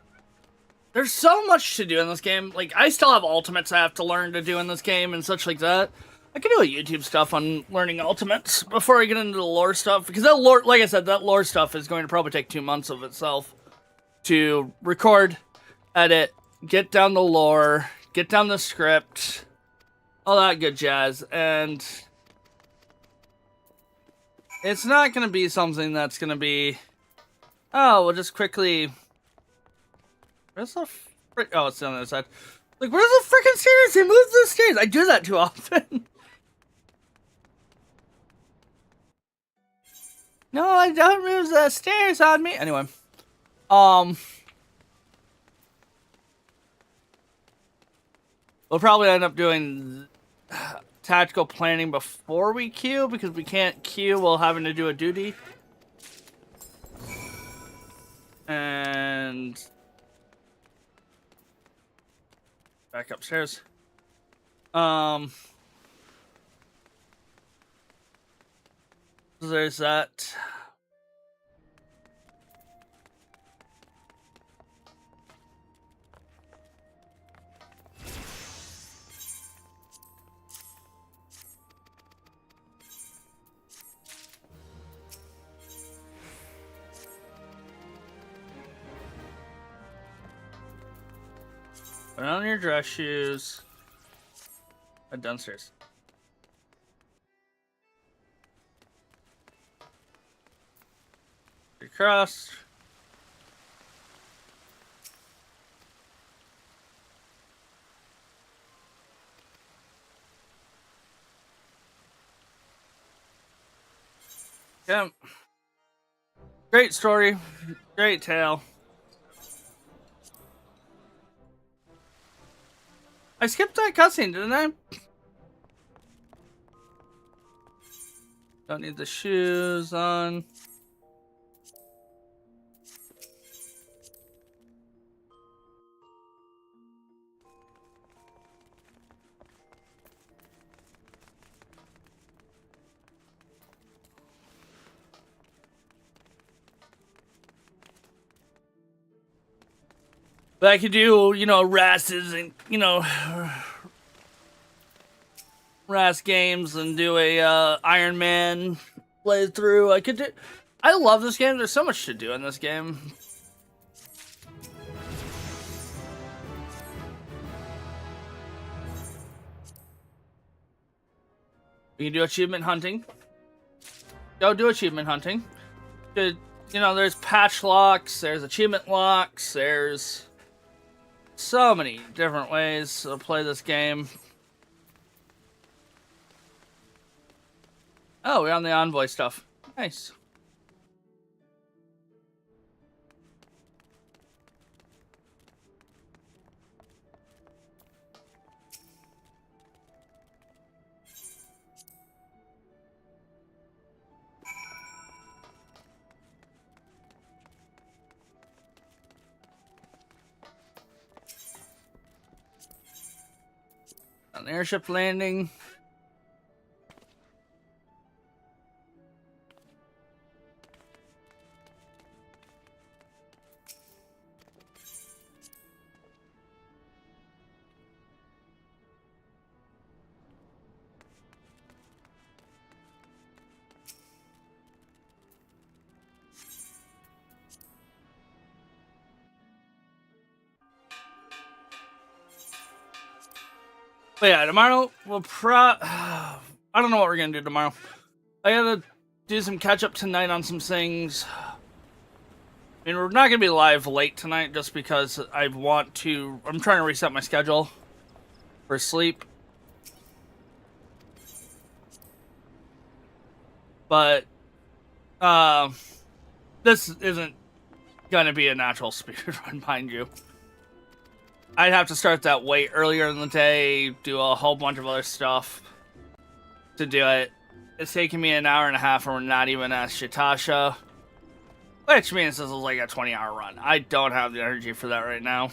there's so much to do in this game. Like, I still have ultimates I have to learn to do in this game and such like that. I could do a YouTube stuff on learning ultimates before I get into the lore stuff. Because that lore, like I said, that lore stuff is going to probably take 2 months of itself to record, edit, get down the lore, get down the script, all that good jazz. And it's not going to be something that's going to be, oh, we'll just quickly... Where's the frick? Oh, it's on the other side. Like, where's the freaking stairs? They moved the stairs. I do that too often. No, I don't move the stairs on me. Anyway, we'll probably end up doing tactical planning before we queue because we can't queue while having to do a duty. And back upstairs. There's that. Put on your dress shoes. Head downstairs. Across. Yeah. Great story. Great tale. I skipped that cutscene, didn't I? Don't need the shoes on. But I could do, you know, RASs and, you know, RAS games and do a Iron Man playthrough. I could do. I love this game. There's so much to do in this game. We can do achievement hunting. Go do achievement hunting. Good. You know, there's patch locks, there's achievement locks, there's so many different ways to play this game. Oh, we're on the envoy stuff. Nice. An airship landing. But yeah, tomorrow we'll I don't know what we're gonna do tomorrow. I gotta do some catch up tonight on some things. I mean, we're not gonna be live late tonight just because I'm trying to reset my schedule for sleep. But this isn't gonna be a natural speedrun, mind you. I'd have to start that way earlier in the day, do a whole bunch of other stuff to do it. It's taking me an hour and a half, and we're not even at Shitasha, which means this is like a 20-hour run. I don't have the energy for that right now.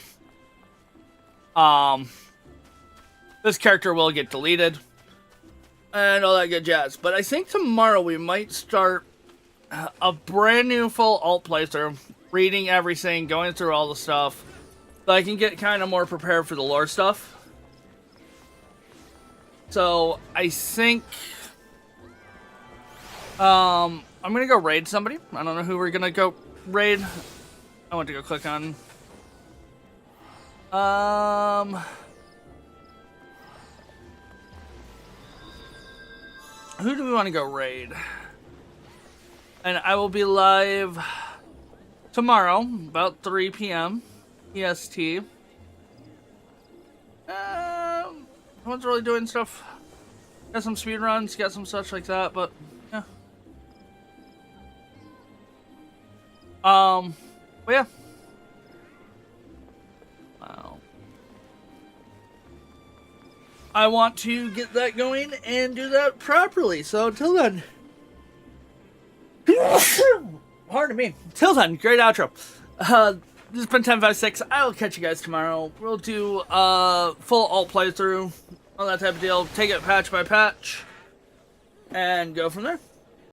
this character will get deleted and all that good jazz. But I think tomorrow we might start a brand new full alt playthrough, reading everything, going through all the stuff, so I can get kind of more prepared for the lore stuff. So I think I'm gonna go raid somebody. I don't know who we're gonna go raid. I want to go click on who do we want to go raid? And I will be live tomorrow, about 3 p.m. EST. No one's really doing stuff. Got some speed runs, got some such like that, but yeah. But yeah. Wow. I want to get that going and do that properly. So until then. Pardon me. Till then, great outro. This has been 1056. I will catch you guys tomorrow. We'll do full alt playthrough, all that type of deal. Take it patch by patch, and go from there.